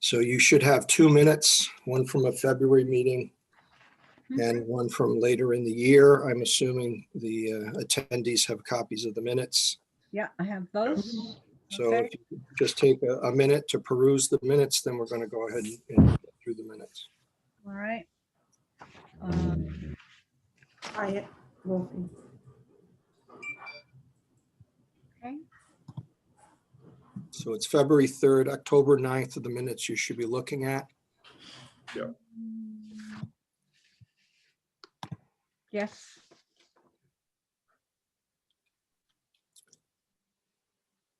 So you should have 2 minutes, one from a February meeting and one from later in the year. I'm assuming the attendees have copies of the minutes. Yeah, I have those. So Okay. if you just take a minute to peruse the minutes, then we're going to go ahead and get through the minutes. All right. Quiet, Wolfie. Okay. So it's February 3rd, October 9th of the minutes you should be looking at. Yes.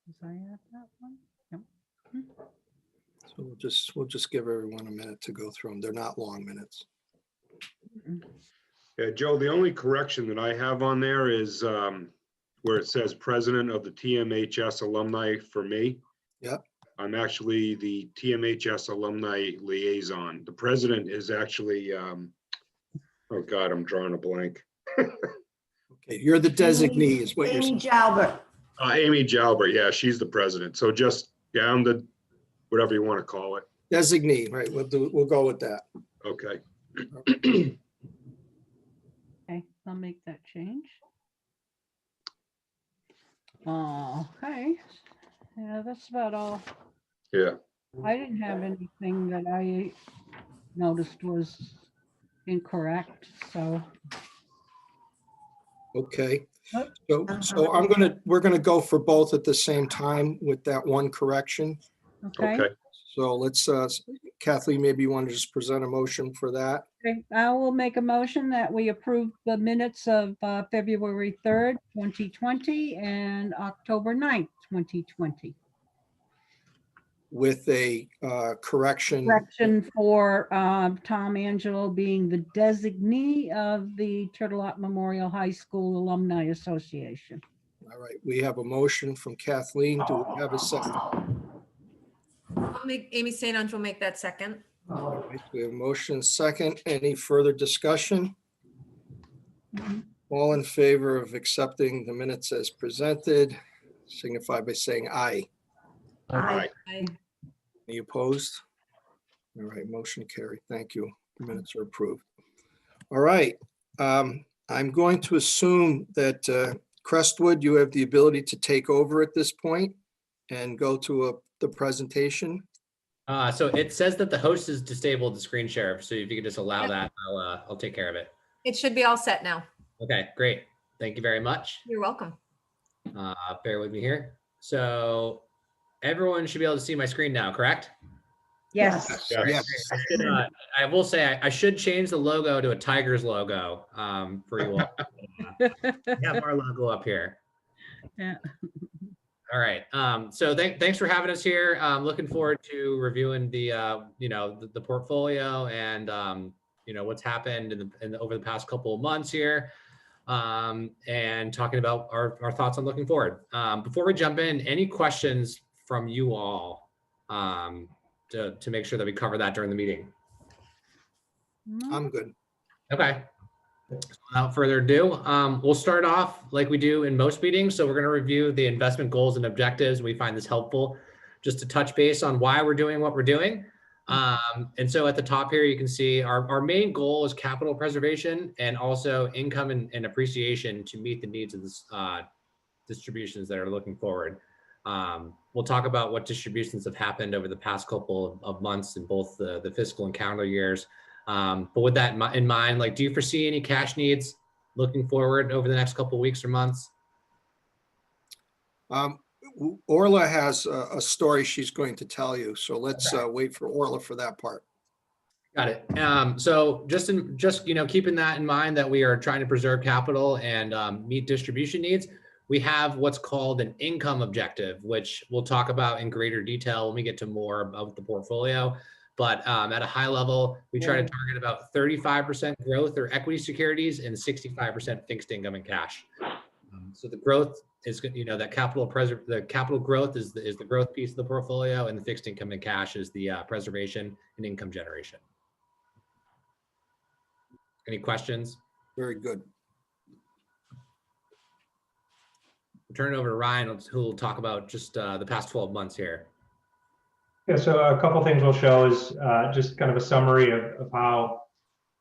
Was I at that one? Yep. So we'll just give everyone a minute to go through them. They're not long minutes. Yeah, Joe, the only correction that I have on there is where it says president of the TMHS alumni for me. Yep. I'm actually the TMHS alumni liaison. The president is actually, oh God, I'm drawing a blank. Okay, you're the designee is what you're Amy saying. Jalbert. Amy Jalbert, yeah, she's the president. So just, yeah, I'm the, whatever you want to call it. Designee, right? We'll go with that. Okay. Okay, I'll make that change. Okay. Yeah, that's about all. Yeah. I didn't have anything that I noticed was incorrect, so. Okay. Yep. So we're gonna go for both at the same time with that one correction. Okay. Okay. So let's, Kathleen, maybe you want to just present a motion for that. Okay, I will make a motion that we approve the minutes of February 3rd, 2020 and October 9th, 2020. With a correction. Correction for Tom Angelo being the designee of the Tourtellotte Memorial High School Alumni Association. All right, we have a motion from Kathleen. Do we have a second? I'll make Amy St. Ange will make that second. All right, we have a motion second. Any further discussion? All in favor of accepting the minutes as presented, signify by saying aye. Aye. Any opposed? All right, motion carried. Thank you. The minutes are approved. All right. I'm going to assume that Crestwood, you have the ability to take over at this point and go to the presentation. So it says that the host is disabled the screen share. So if you could just allow that, I'll take care of it. It should be all set now. Okay, great. Thank you very much. You're welcome. Bear with me here. So everyone should be able to see my screen now, correct? Yes. Yes. I will say I should change the logo to a Tigers logo for you all. Have our logo up here. Yeah. All right. So thanks for having us here. Looking forward to reviewing the the portfolio and what's happened over the past couple of months here, and talking about our thoughts on looking forward. Before we jump in, any questions from you all to make sure that we cover that during the meeting? I'm good. Okay. Without further ado, we'll start off like we do in most meetings. So we're going to review the investment goals and objectives. We find this helpful just to touch base on why we're doing what we're doing. And so at the top here, you can see our main goal is capital preservation and also income and appreciation to meet the needs of this distributions that are looking forward. We'll talk about what distributions have happened over the past couple of months in both the fiscal and calendar years. But with that in mind, like, do you foresee any cash needs looking forward over the next couple of weeks or months? Orla has a story she's going to tell you. So let's wait for Orla for that part. Got it. So just keeping that in mind that we are trying to preserve capital and meet distribution needs, we have what's called an income objective, which we'll talk about in greater detail when we get to more about the portfolio. But at a high level, we try to target about 35% growth or equity securities and 65% fixed income and cash. So the growth is, that the capital growth is the growth piece of the portfolio, and the fixed income and cash is the preservation and income generation. Any questions? Very good. I'll turn it over to Ryan, who will talk about just the past 12 months here. Yeah, so a couple things we'll show is just kind of a summary of how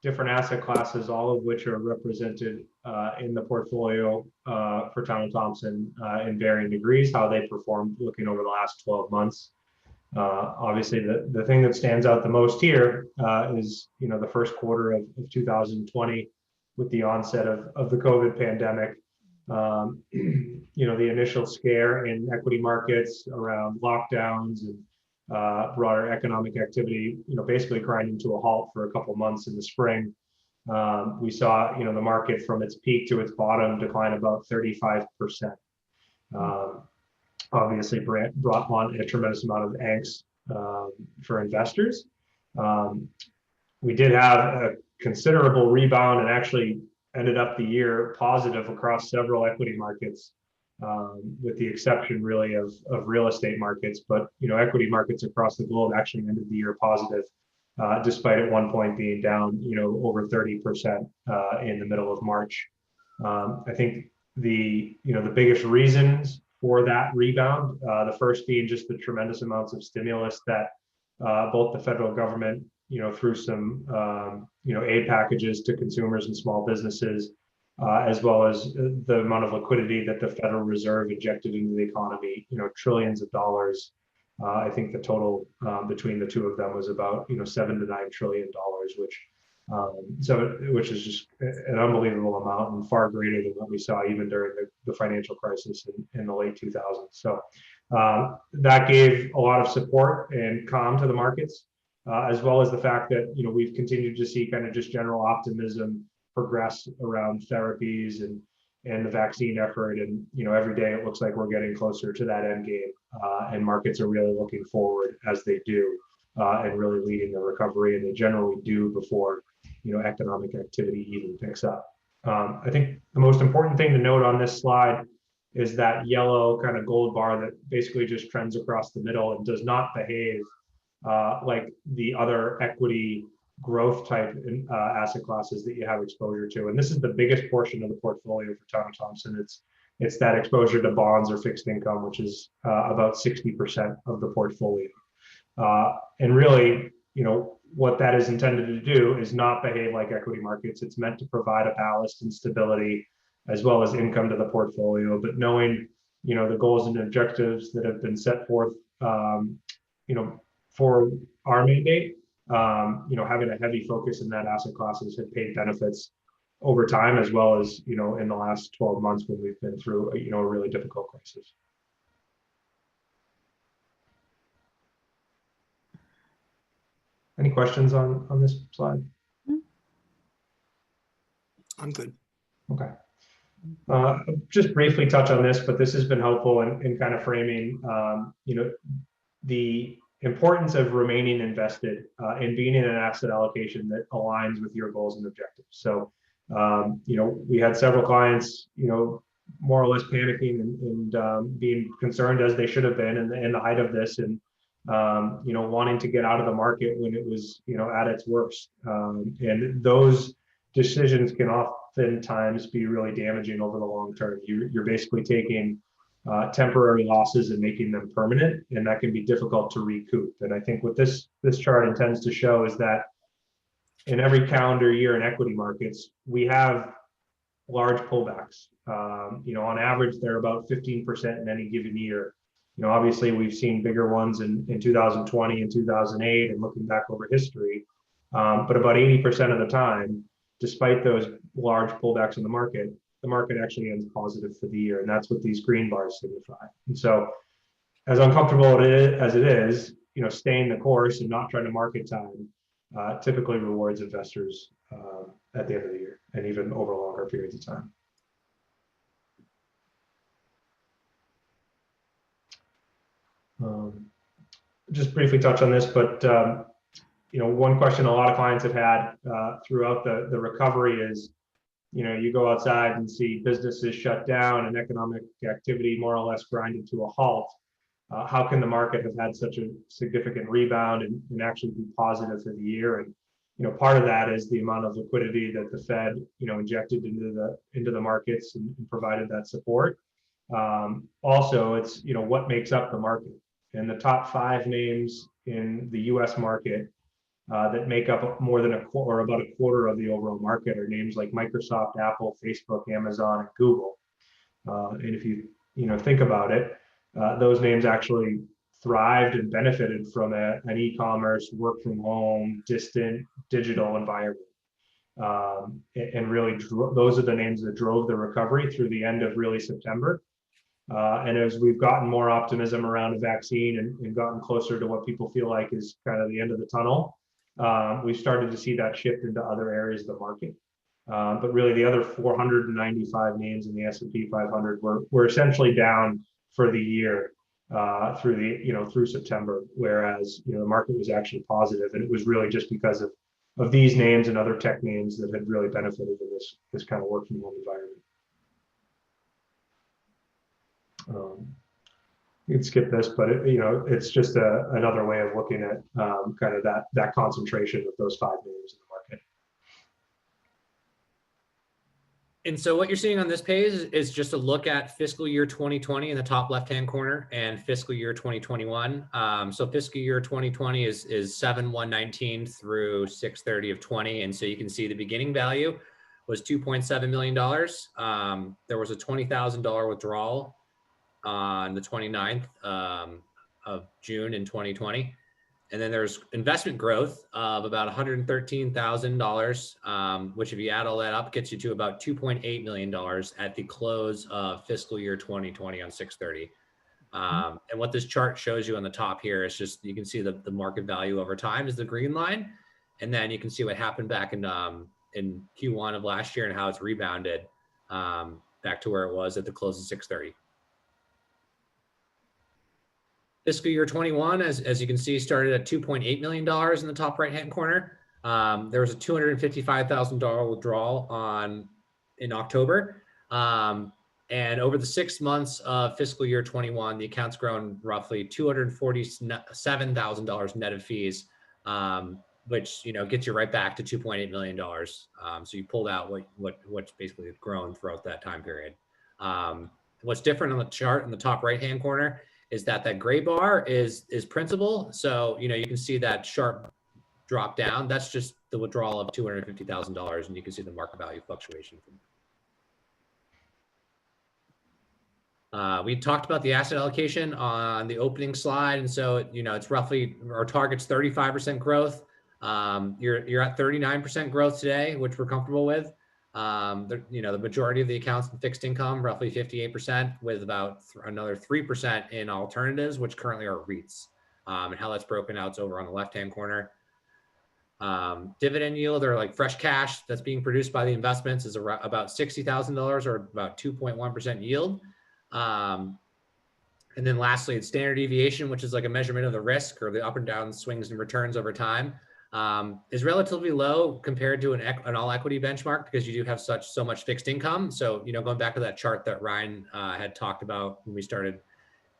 different asset classes, all of which are represented in the portfolio for Town and Thompson in varying degrees, how they performed looking over the last 12 months. Obviously, the thing that stands out the most here is, the first quarter of 2020 with the onset of the COVID pandemic. The initial scare in equity markets around lockdowns and broader economic activity, basically grinding to a halt for a couple months in the spring. We saw, the market from its peak to its bottom decline about 35%. Obviously brought on a tremendous amount of angst for investors. We did have a considerable rebound and actually ended up the year positive across several equity markets, with the exception really of real estate markets. But equity markets across the globe actually ended the year positive, despite at one point being down over 30% in the middle of March. I think the biggest reasons for that rebound, the first being just the tremendous amounts of stimulus that both the federal government, through some aid packages to consumers and small businesses, as well as the amount of liquidity that the Federal Reserve injected into the economy, trillions of dollars. I think the total between the two of them was about $7 to $9 trillion, which is just an unbelievable amount and far greater than what we saw even during the financial crisis in the late 2000s. So that gave a lot of support and calm to the markets, as well as the fact that we've continued to see kind of just general optimism progress around therapies and the vaccine effort. And every day it looks like we're getting closer to that end game, and markets are really looking forward as they do, and really leading the recovery, and they generally do before economic activity even picks up. I think the most important thing to note on this slide is that yellow kind of gold bar that basically just trends across the middle and does not behave like the other equity growth type asset classes that you have exposure to. And this is the biggest portion of the portfolio for Town & Thompson. It's that exposure to bonds or fixed income, which is about 60% of the portfolio. And really, what that is intended to do is not behave like equity markets. It's meant to provide a ballast and stability as well as income to the portfolio. But knowing, the goals and objectives that have been set forth, for our mandate, having a heavy focus in that asset classes have paid benefits over time, as well as, in the last 12 months when we've been through, a really difficult crisis. Any questions on this slide? I'm good. Okay. Just briefly touch on this, but this has been helpful in kind of framing, the importance of remaining invested and being in an asset allocation that aligns with your goals and objectives. So, we had several clients, more or less panicking and being concerned, as they should have been in the height of this, and wanting to get out of the market when it was, at its worst. And those decisions can oftentimes be really damaging over the long term. You're basically taking temporary losses and making them permanent, and that can be difficult to recoup. And I think what this chart intends to show is that in every calendar year in equity markets, we have large pullbacks. On average, they're about 15% in any given year. Obviously we've seen bigger ones in 2020 and 2008 and looking back over history, but about 80% of the time, despite those large pullbacks in the market actually ends positive for the year. And that's what these green bars signify. And so as uncomfortable as it is, staying the course and not trying to market time typically rewards investors at the end of the year and even over longer periods of time. Just briefly touch on this, but one question a lot of clients have had throughout the recovery is, you go outside and see businesses shut down and economic activity more or less grinded to a halt. How can the market have had such a significant rebound and actually be positive for the year? And part of that is the amount of liquidity that the Fed injected into the markets and provided that support. Also, it's what makes up the market. And the top 5 names in the US market that make up more than about a quarter of the overall market are names like Microsoft, Apple, Facebook, Amazon, and Google. And if you think about it, those names actually thrived and benefited from an e-commerce, work from home, distant digital environment. And really, those are the names that drove the recovery through the end of really September. And as we've gotten more optimism around a vaccine and gotten closer to what people feel like is kind of the end of the tunnel, we've started to see that shift into other areas of the market. But really, the other 495 names in the S&P 500 were essentially down for the year through September, whereas the market was actually positive, and it was really just because of these names and other tech names that had really benefited in this kind of work from home environment. You can skip this, but it's just another way of looking at kind of that concentration of those 5 names in the market. And so what you're seeing on this page is just a look at fiscal year 2020 in the top left-hand corner and fiscal year 2021. So fiscal year 2020 is 7/1/19 through 6/30 of 20. And so you can see the beginning value was $2.7 million. There was a $20,000 withdrawal on the 29th of June in 2020. And then there's investment growth of about $113,000, which if you add all that up, gets you to about $2.8 million at the close of fiscal year 2020 on 6/30. And what this chart shows you on the top here is just, you can see the market value over time is the green line. And then you can see what happened back in Q1 of last year and how it's rebounded back to where it was at the close of 6/30. Fiscal year 21, as you can see, started at $2.8 million in the top right-hand corner. There was a $255,000 withdrawal in October. And over the 6 months of fiscal year 21, the account's grown roughly $247,000 net of fees, which gets you right back to $2.8 million. So you pulled out what's basically grown throughout that time period. What's different on the chart in the top right-hand corner is that gray bar is principal. So, you can see that sharp drop down. That's just the withdrawal of $250,000, and you can see the market value fluctuation. We talked about the asset allocation on the opening slide. And so, it's roughly, our target's 35% growth. You're at 39% growth today, which we're comfortable with. The majority of the accounts in fixed income, roughly 58%, with about another 3% in alternatives, which currently are REITs. And how that's broken out is over on the left-hand corner. Dividend yield, or like fresh cash that's being produced by the investments, is about $60,000 or about 2.1% yield. And then lastly, it's standard deviation, which is like a measurement of the risk or the up and down swings and returns over time. Is relatively low compared to an all equity benchmark, because you do have so much fixed income. So, going back to that chart that Ryan had talked about when we started,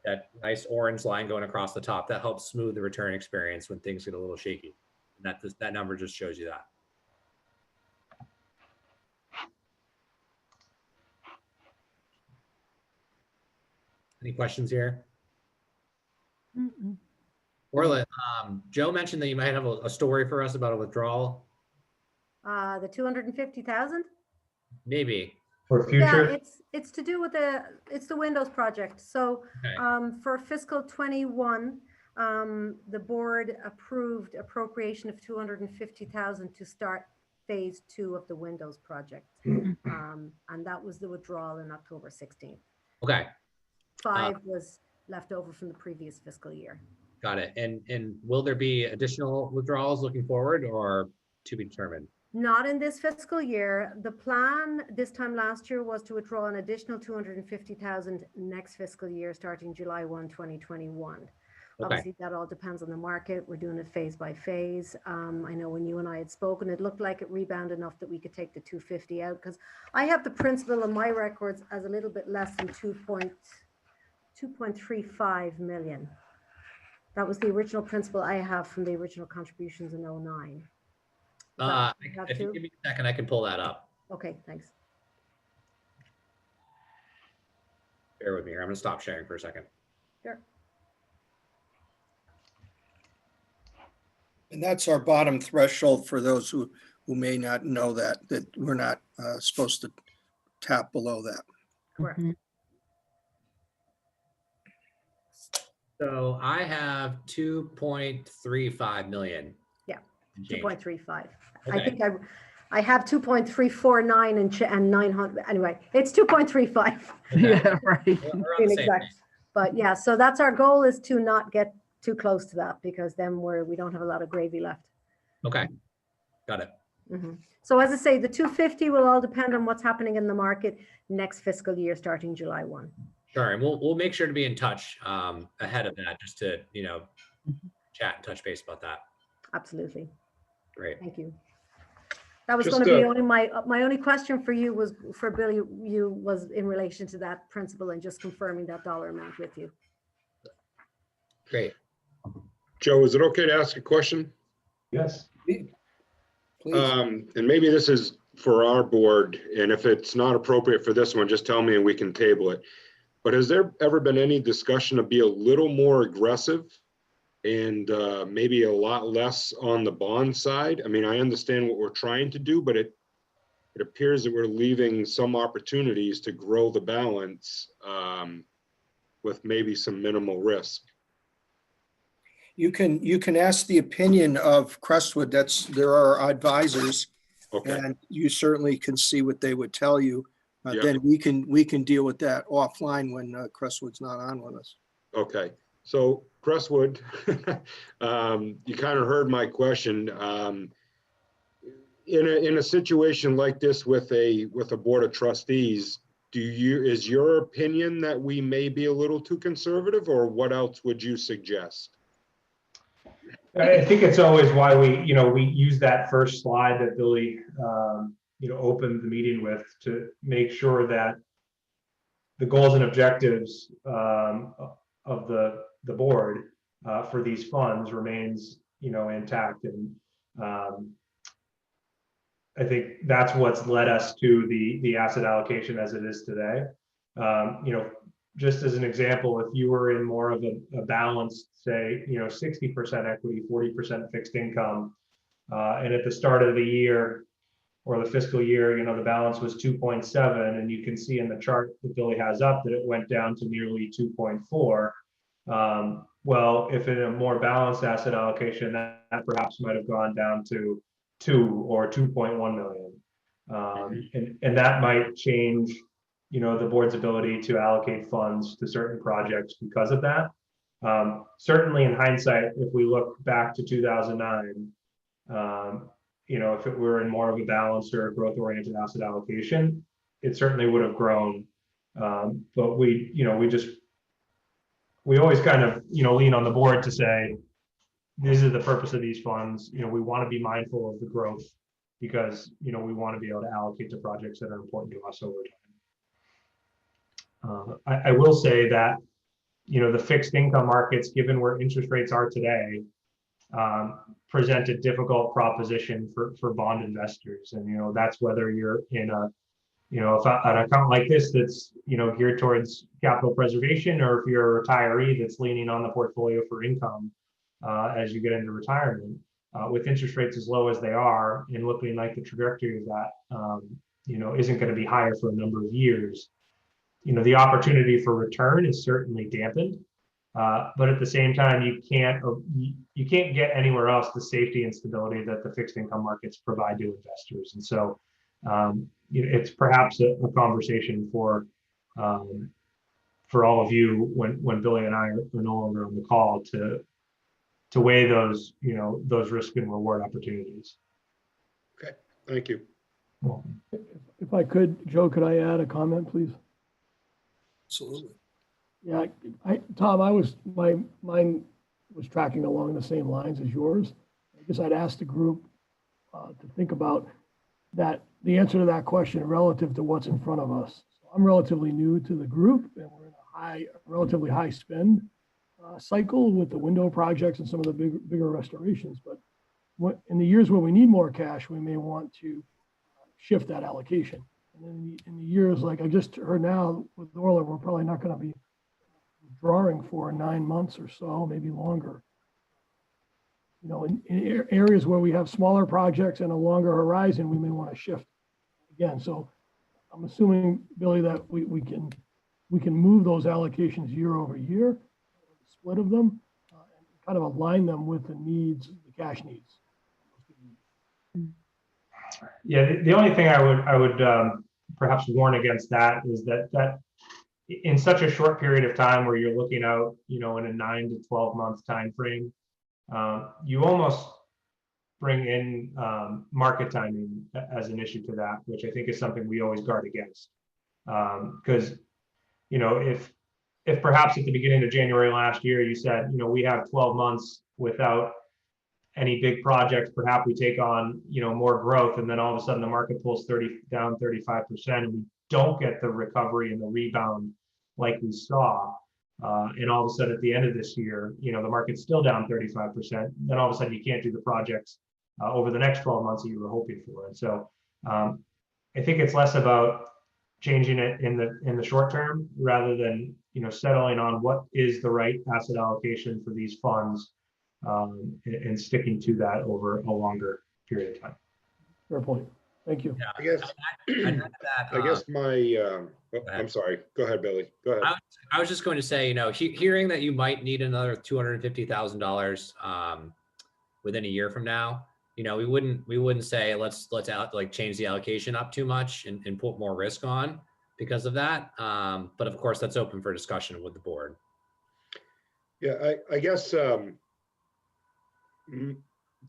that nice orange line going across the top, that helps smooth the return experience when things get a little shaky. And that number just shows you that. Any questions here? Mm-mm. Orla, Joe mentioned that you might have a story for us about a withdrawal. The 250,000? Maybe. For future, Yeah, it's to do with the Windows project. So Okay. for fiscal 21, the board approved appropriation of 250,000 to start phase 2 of the Windows project. And that was the withdrawal in October 16th. Okay. 5 was left over from the previous fiscal year. Got it. And will there be additional withdrawals looking forward, or to be determined? Not in this fiscal year. The plan this time last year was to withdraw an additional 250,000 next fiscal year, starting July 1, 2021. Okay. Obviously, that all depends on the market. We're doing it phase by phase. I know when you and I had spoken, it looked like it rebounded enough that we could take the 250 out, because I have the principal in my records as a little bit less than 2.35 million. That was the original principal I have from the original contributions in 09. If you give me a second, I can pull that up. Okay, thanks. Bear with me here. I'm going to stop sharing for a second. Sure. And that's our bottom threshold for those who may not know that we're not supposed to tap below that. Correct. Mhm. So I have 2.35 million. Yeah, and change. 2.35. I Okay. think I have 2.349 and 900. Anyway, it's 2.35 Okay. Yeah, right. We're on in the same exact. page. But yeah, so that's our goal, is to not get too close to that, because then we don't have a lot of gravy left. Okay, got it. Mhm. So as I say, the 250 will all depend on what's happening in the market next fiscal year, starting July 1. Sure, and we'll make sure to be in touch ahead of that, just to Mhm. chat and touch base about that. Absolutely. Great. Thank you. That was Just, going to be only my only question for you, was for Billy, was in relation to that principle and just confirming that dollar amount with you. Great. Joe, is it okay to ask a question? Yes. Please. And maybe this is for our board, and if it's not appropriate for this one, just tell me and we can table it. But has there ever been any discussion to be a little more aggressive and maybe a lot less on the bond side? I mean, I understand what we're trying to do, but it appears that we're leaving some opportunities to grow the balance with maybe some minimal risk. You can ask the opinion of Crestwood. They're our advisors, Okay, and you certainly can see what they would tell you. Yeah. Then we can deal with that offline when Crestwood's not on with us. okay. So Crestwood, you kind of heard my question. In a situation like this with a board of trustees, is your opinion that we may be a little too conservative, or what else would you suggest? I think it's always why we use that first slide that Billy, opened the meeting with, to make sure that the goals and objectives of the board for these funds remains, intact. And I think that's what's led us to the asset allocation as it is today. Just as an example, if you were in more of a balanced, say, 60% equity, 40% fixed income, and at the start of the year or the fiscal year, the balance was 2.7, and you can see in the chart that Billy has up that it went down to nearly 2.4. Well, if in a more balanced asset allocation, that perhaps might have gone down to 2 or 2.1 million. And that might change, the board's ability to allocate funds to certain projects because of that. Certainly in hindsight, if we look back to 2009, if it were in more of a balanced or growth-oriented asset allocation, it certainly would have grown. But we always kind of, lean on the board to say, this is the purpose of these funds. We want to be mindful of the growth, because, we want to be able to allocate to projects that are important to us over time. I will say that, the fixed income markets, given where interest rates are today, present a difficult proposition for bond investors. And, that's whether you're in an account like this that's, geared towards capital preservation, or if you're a retiree that's leaning on the portfolio for income as you get into retirement. With interest rates as low as they are, and looking like the trajectory of that, isn't going to be higher for a number of years, the opportunity for return is certainly dampened. But at the same time, you can't get anywhere else the safety and stability that the fixed income markets provide to investors. And so, it's perhaps a conversation for all of you when Billy and I are no longer on the call to weigh those risk and reward opportunities. Okay, thank you. If I could, Joe, could I add a comment, please? Absolutely. Yeah, Tom, my mind was tracking along the same lines as yours. I guess I'd ask the group to think about the answer to that question relative to what's in front of us. So I'm relatively new to the group, and we're in a relatively high spend cycle with the window projects and some of the bigger restorations. But in the years where we need more cash, we may want to shift that allocation. And then in the years like I just heard now with Orla, we're probably not going to be drawing for 9 months or so, maybe longer. You know, in areas where we have smaller projects and a longer horizon, we may want to shift again. So I'm assuming, Billy, that we can move those allocations year over year, the split of them, and kind of align them with the needs, the cash needs. Yeah, the only thing I would perhaps warn against that is that in such a short period of time where you're looking out, you know, in a 9 to 12 month time frame, you almost bring in market timing as an issue to that, which I think is something we always guard against. Because, you know, if perhaps at the beginning of January last year, you said, you know, we have 12 months without any big projects, perhaps we take on, you know, more growth, and then all of a sudden the market pulls down 35%, and we don't get the recovery and the rebound like we saw. And all of a sudden at the end of this year, you know, the market's still down 35%. Then all of a sudden you can't do the projects over the next 12 months that you were hoping for. And so I think it's less about changing it in the short term rather than, you know, settling on what is the right asset allocation for these funds, and sticking to that over a longer period of time. Fair point. Thank you. I guess, I guess I'm sorry. Go ahead, Billy. Go ahead. I was just going to say, you know, hearing that you might need another $250,000 within a year from now, you know, we wouldn't say let's change the allocation up too much and put more risk on because of that. But of course, that's open for discussion with the board. Yeah, I guess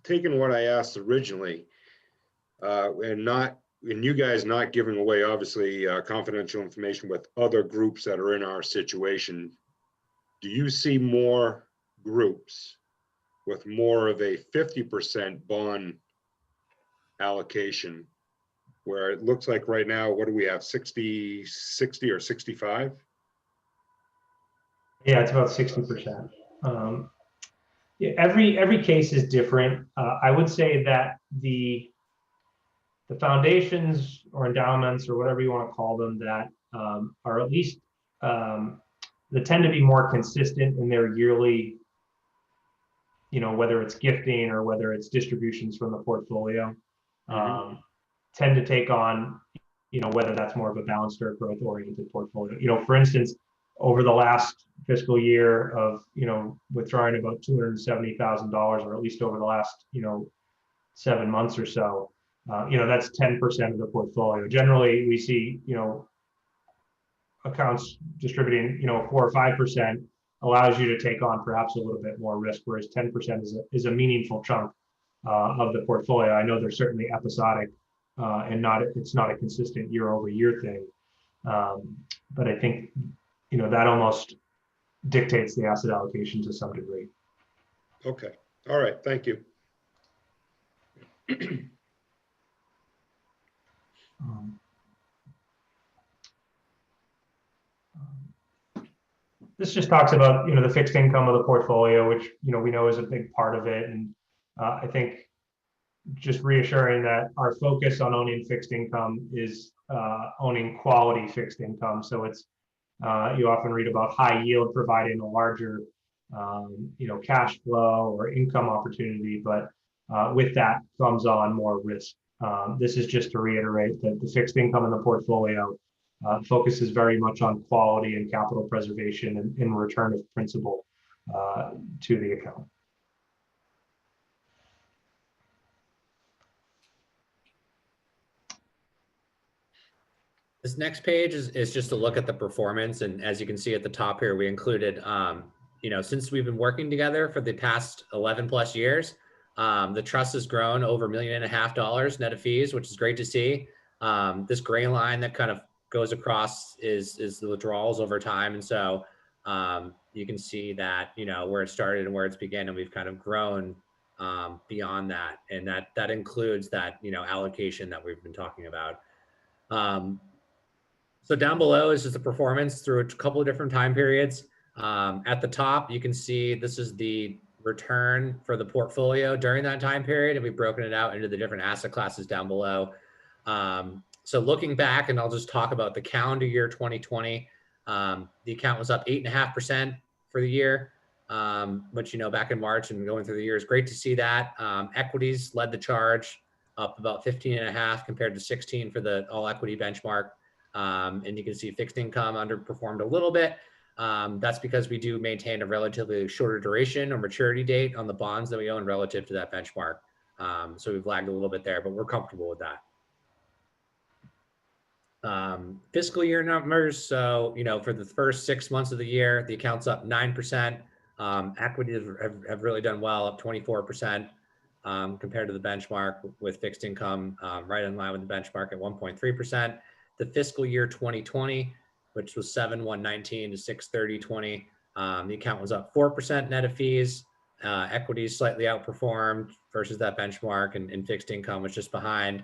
taking what I asked originally, and you guys not giving away obviously confidential information with other groups that are in our situation, do you see more groups with more of a 50% bond allocation, where it looks like right now, what do we have, 60 or 65? Yeah, it's about 60%. Yeah, every case is different. I would say that the foundations or endowments or whatever you want to call them that are at least that tend to be more consistent in their yearly, you know, whether it's gifting or whether it's distributions from the portfolio, tend to take on, you know, whether that's more of a balanced or growth oriented portfolio. You know, for instance, over the last fiscal year of, you know, withdrawing about $270,000, or at least over the last, you know, 7 months or so, you know, that's 10% of the portfolio. Generally, we see, you know, accounts distributing, you know, 4 or 5% allows you to take on perhaps a little bit more risk, whereas 10% is a meaningful chunk of the portfolio. I know they're certainly episodic and it's not a consistent year over year thing. But I think, you know, that almost dictates the asset allocation to some degree. Okay. All right. Thank you. This just talks about, you know, the fixed income of the portfolio, which, you know, we know is a big part of it. And I think just reassuring that our focus on owning fixed income is owning quality fixed income. So it's, you often read about high yield providing a larger, you know, cash flow or income opportunity, but with that comes on more risk. This is just to reiterate that the fixed income in the portfolio focuses very much on quality and capital preservation and in return of principal to the account. This next page is just a look at the performance. And as you can see at the top here, we included, you know, since we've been working together for the past 11 plus years, the trust has grown over $1.5 million net of fees, which is great to see. This gray line that kind of goes across is the withdrawals over time. And so you can see that, you know, where it started and where it's began, and we've kind of grown beyond that. And that includes that, you know, allocation that we've been talking about. So down below is just the performance through a couple of different time periods. At the top, you can see this is the return for the portfolio during that time period, and we've broken it out into the different asset classes down below. So looking back, and I'll just talk about the calendar year 2020, the account was up 8.5% for the year. which, back in March and going through the years, great to see that. Equities led the charge, up about 15.5 compared to 16 for the all equity benchmark. And you can see fixed income underperformed a little bit. That's because we do maintain a relatively shorter duration or maturity date on the bonds that we own relative to that benchmark. So we've lagged a little bit there, but we're comfortable with that. Fiscal year numbers. So, for the first 6 months of the year, the account's up 9%. Equities have really done well, up 24% compared to the benchmark, with fixed income right in line with the benchmark at 1.3%. The fiscal year 2020, which was 7/1/19 to 6/30/20, the account was up 4% net of fees. Equities slightly outperformed versus that benchmark, and fixed income was just behind.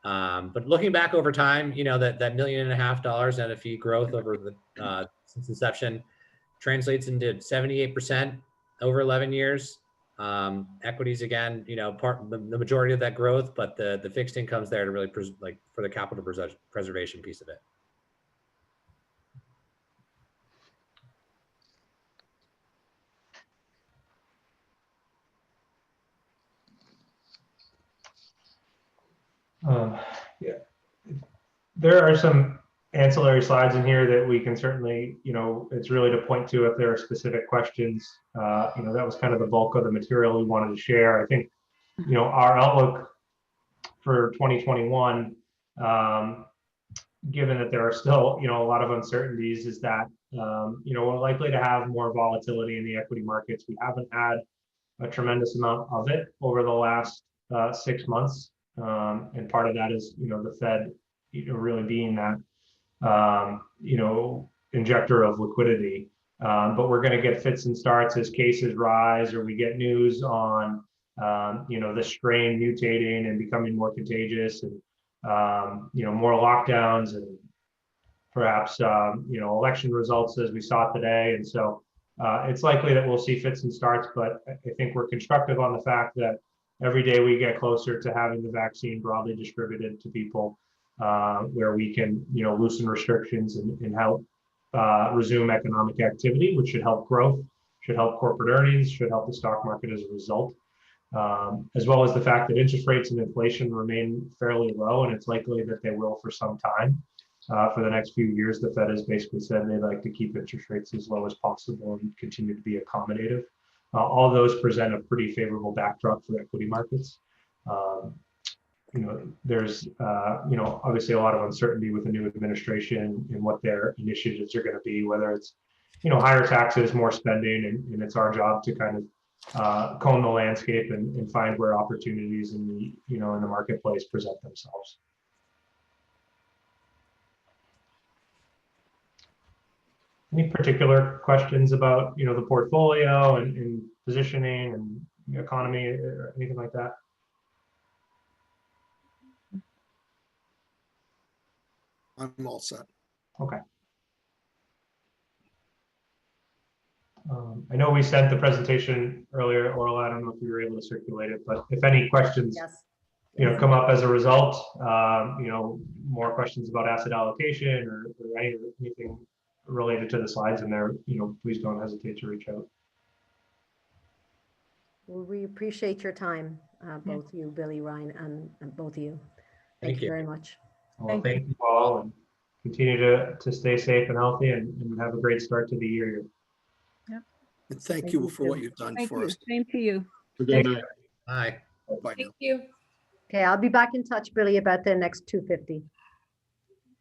But looking back over time, that $1.5 million net of fee growth over the since inception translates into 78% over 11 years. Equities, again, the majority of that growth, but the fixed income's there to really for the capital preservation piece of it. Yeah, there are some ancillary slides in here that we can certainly, it's really to point to if there are specific questions. That was kind of the bulk of the material we wanted to share. I think, our outlook for 2021, given that there are still, a lot of uncertainties, is that, we're likely to have more volatility in the equity markets. We haven't had a tremendous amount of it over the last 6 months. And part of that is, the Fed, really being that, injector of liquidity. But we're going to get fits and starts as cases rise, or we get news on, the strain mutating and becoming more contagious, and, more lockdowns, and perhaps, election results as we saw today. And so it's likely that we'll see fits and starts, but I think we're constructive on the fact that every day we get closer to having the vaccine broadly distributed to people, where we can, loosen restrictions and help resume economic activity, which should help growth, should help corporate earnings, should help the stock market as a result, as well as the fact that interest rates and inflation remain fairly low, and it's likely that they will for some time. For the next few years, the Fed has basically said they'd like to keep interest rates as low as possible and continue to be accommodative. All those present a pretty favorable backdrop for equity markets. There's obviously a lot of uncertainty with the new administration and what their initiatives are going to be, whether it's higher taxes, more spending, and it's our job to kind of comb the landscape and find where opportunities in the in the marketplace present themselves. Any particular questions about the portfolio and positioning and the economy or anything like that? I'm all set. Okay. I know we sent the presentation earlier, Orla. I don't know if you were able to circulate it, but if any questions Yes. come up as a result, more questions about asset allocation or anything related to the slides in there, please don't hesitate to reach out. Well, we appreciate your time, both you, Billy, Ryan, and both of you. Thank you very much. Well, thank you all, and continue to stay safe and healthy, and have a great start to the year. And thank you for what you've done Thank for you. us. Same to you. Good night. Bye. Bye now. Thank you. Okay, I'll be back in touch, Billy, about the next 250.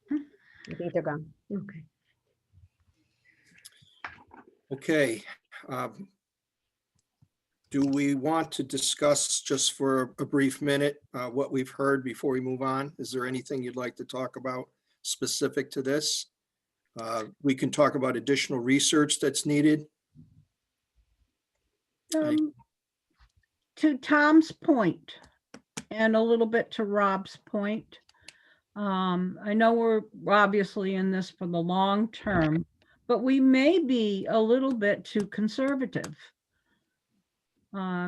I think they're gone. Okay. Okay. Do we want to discuss just for a brief minute what we've heard before we move on? Is there anything you'd like to talk about specific to this? We can talk about additional research that's needed. To Tom's point, and a little bit to Rob's point, I know we're obviously in this for the long term, but we may be a little bit too conservative. The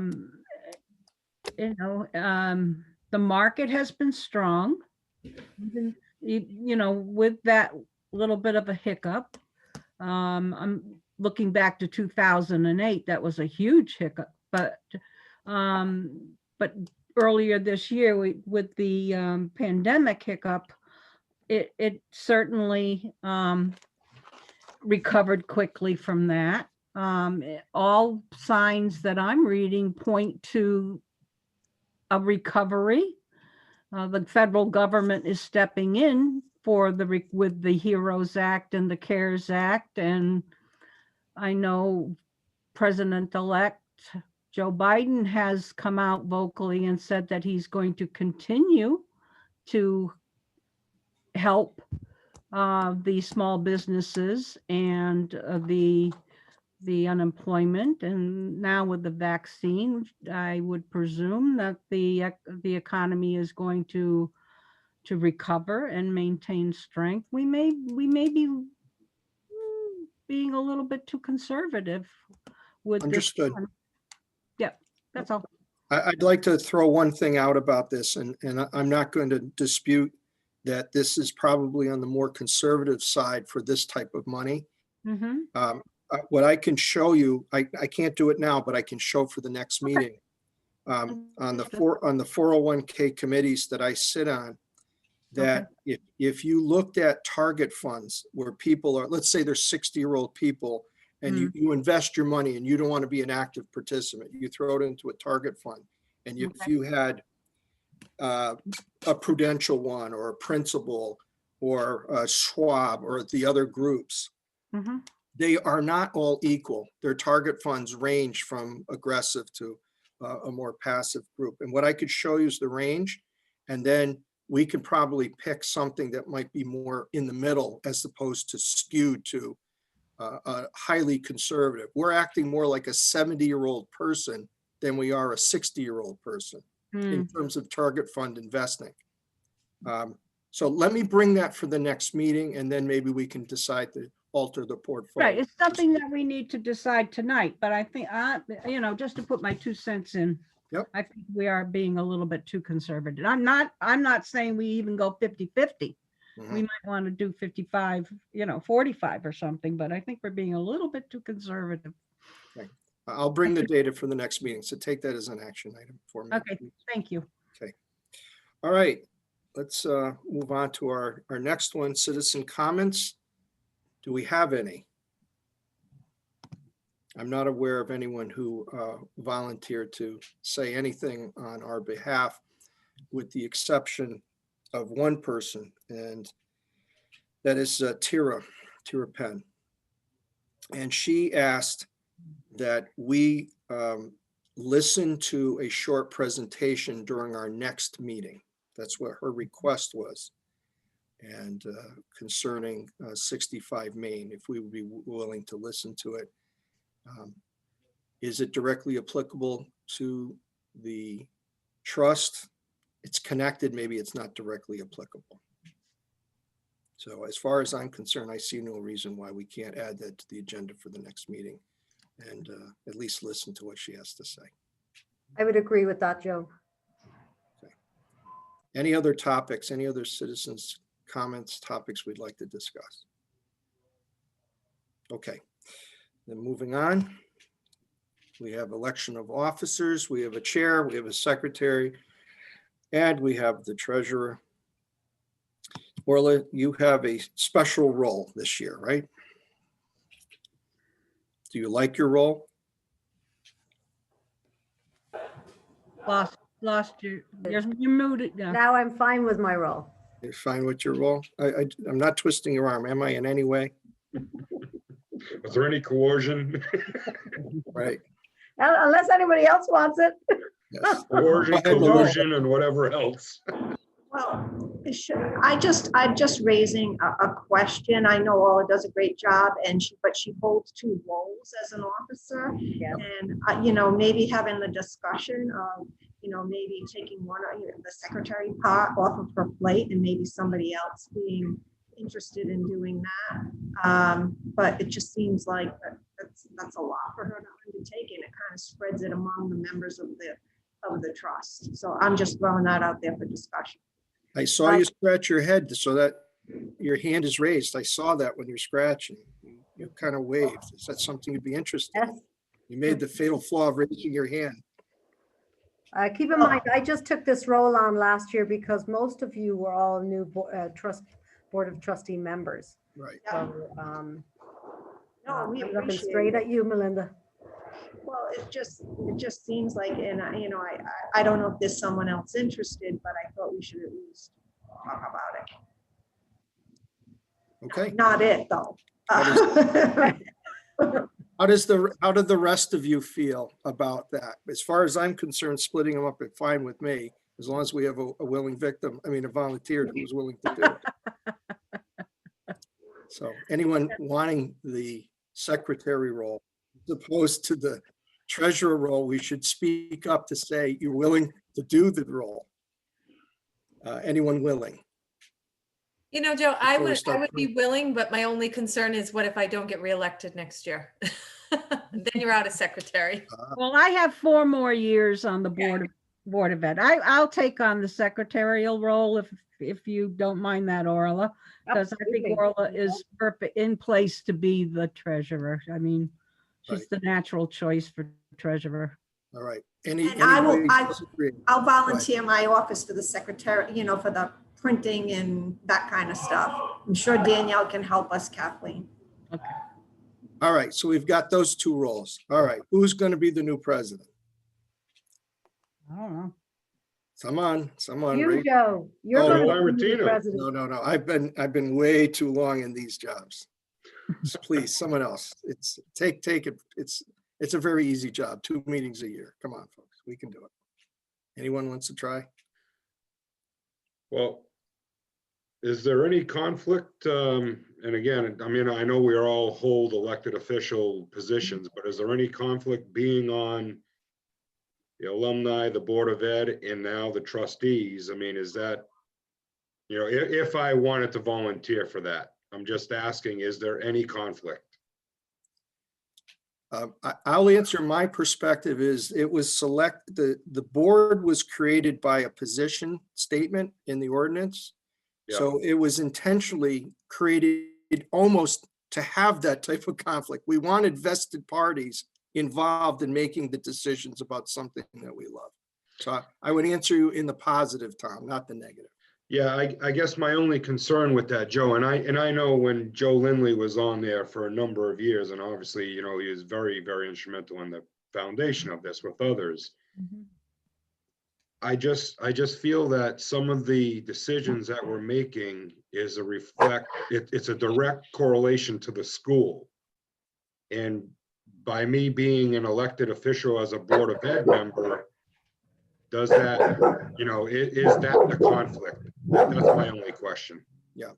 market has been strong, with that little bit of a hiccup. looking back to 2008, that was a huge hiccup. But earlier this year, with the pandemic hiccup, it certainly recovered quickly from that. All signs that I'm reading point to a recovery. The federal government is stepping in with the HEROES Act and the CARES Act, and I know President-elect Joe Biden has come out vocally and said that he's going to continue to help the small businesses and the unemployment. And now with the vaccine, I would presume that the economy is going to recover and maintain strength. We may be being a little bit too conservative with this. Understood. Yeah, that's all. I'd like to throw one thing out about this, and I'm not going to dispute that this is probably on the more conservative side for this type of money. Mm-hmm. What I can show you, I can't do it now, but I can show for the next meeting. On the 401k committees that I sit on, that if you looked at target funds where people are, let's say they're 60-year-old people, and you invest your money and you don't want to be an active participant, you throw it into a target fund. And if you had a Prudential one or a Principal or a Schwab or the other groups, they are not all equal. Their target funds range from aggressive to a more passive group. And what I could show you is the range, and then we could probably pick something that might be more in the middle as opposed to skewed to highly conservative. We're acting more like a 70-year-old person than we are a 60-year-old person in terms of target fund investing. So let me bring that for the next meeting, and then maybe we can decide to alter the portfolio. Right, it's something that we need to decide tonight, but I think, just to put my 2 cents in, Yep. I think we are being a little bit too conservative. I'm not saying we even go 50-50. We might want to do 55, 45 or something, but I think we're being a little bit too conservative. Okay. I'll bring the data for the next meeting. So take that as an action item for me. Okay, thank you. Okay. All right. Let's move on to our next one, citizen comments. Do we have any? I'm not aware of anyone who volunteered to say anything on our behalf, with the exception of one person, and that is Tira Penn. And she asked that we listen to a short presentation during our next meeting. That's what her request was. And concerning 65 Main, if we would be willing to listen to it. Is it directly applicable to the trust? It's connected, maybe it's not directly applicable. So as far as I'm concerned, I see no reason why we can't add that to the agenda for the next meeting and at least listen to what she has to say. I would agree with that, Joe. Okay. Any other topics, any other citizens' comments, topics we'd like to discuss? Okay, then moving on. We have election of officers, we have a chair, we have a secretary, and we have the treasurer. Orla, you have a special role this year, right? Do you like your role? Lost you. You're muted. Yeah. Now I'm fine with my role. You're fine with your role? I'm not twisting your arm, am I, in any way? Was there any coercion? Right. Unless anybody else wants it. Yes. Coercion, Go ahead, Lou. collusion, and whatever else. Well, I'm just raising a question. I know Ola does a great job, but she holds 2 roles as an officer. Yeah. And maybe having the discussion of, maybe taking one of the secretary part off of her plate, and maybe somebody else being interested in doing that. But it just seems like that's a lot for her to undertake, and it kind of spreads it among the members of the trust. So I'm just throwing that out there for discussion. I saw you scratch your head so that your hand is raised. I saw that when you're scratching. You kind of waved. Is that something you'd be interested in? Yes. You made the fatal flaw of raising your hand. Keep in mind, I just took this role on last year because most of you were all new Board of Trustee members. Right. So, No, we I'm looking appreciate straight it. at you, Melinda. Well, it just seems like, and I don't know if there's someone else interested, but I thought we should at least talk about it. Okay. Not it, though. How did the rest of you feel about that? As far as I'm concerned, splitting them up is fine with me, as long as we have a willing victim, I mean, a volunteer who's willing to do it. So anyone wanting the secretary role, as opposed to the treasurer role, we should speak up to say you're willing to do the role. Anyone willing? You know, Joe, I Before we would start be willing, but my only concern is what if I don't get reelected next year? Then you're out as secretary. Well, I have 4 more years on the Board of Ed. I'll take on the secretarial role if you don't mind that, Orla, because I think Absolutely. Orla is perfect in place to be the treasurer. I mean, she's Right. the natural choice for treasurer. All right. And I Disagree? I'll volunteer my office for the secretary, for the printing and that kind of stuff. I'm sure Danielle can help us, Kathleen. Okay. All right, so we've got those 2 roles. All right, who's going to be the new president? I don't know. Someone. You, raise- Joe, you're Oh, going to Laura be the Martino. president. No. I've been way too long in these jobs. So please, someone else. It's take it. It's a very easy job. 2 meetings a year. Come on, folks. We can do it. Anyone wants to try? Well, is there any conflict? And again, I mean, I know we all hold elected official positions, but is there any conflict being on the alumni, the Board of Ed, and now the trustees? I mean, is that, if I wanted to volunteer for that, I'm just asking, is there any conflict? I'll answer. My perspective is it was the board was created by a position statement in the ordinance. Yeah. So it was intentionally created almost to have that type of conflict. We wanted vested parties involved in making the decisions about something that we love. So I would answer you in the positive, Tom, not the negative. Yeah, I guess my only concern with that, Joe, and I know when Joe Lindley was on there for a number of years, and obviously, he was very, very instrumental in the foundation of this with others. I just feel that some of the decisions that we're making is it's a direct correlation to the school. And by me being an elected official as a Board of Ed member, does that, is that the conflict? That's my only question. Yeah.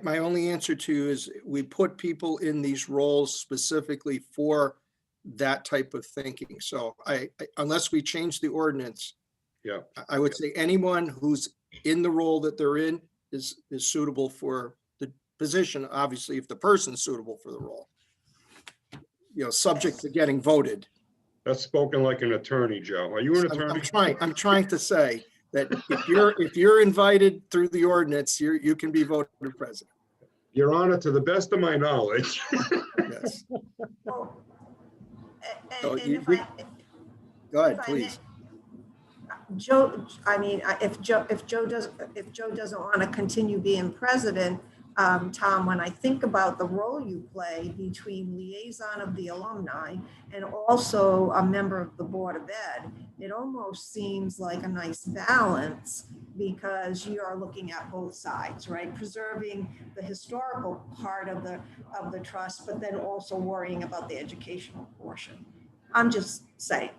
My only answer to you is we put people in these roles specifically for that type of thinking. So unless we change the ordinance, Yeah. I would say anyone who's in the role that they're in is suitable for the position. Obviously, if the person's suitable for the role, subject to getting voted. That's spoken like an attorney, Joe. Are you an attorney? I'm trying to say that if you're invited through the ordinance, you can be voted president. Your Honor, to the best of my knowledge. Yes. Well, So and you- if we- I- Go ahead, if I please. Joe, I mean, if Joe doesn't want to continue being president, Tom, when I think about the role you play between liaison of the alumni and also a member of the Board of Ed, it almost seems like a nice balance because you are looking at both sides, right? Preserving the historical part of the trust, but then also worrying about the educational portion. I'm just saying.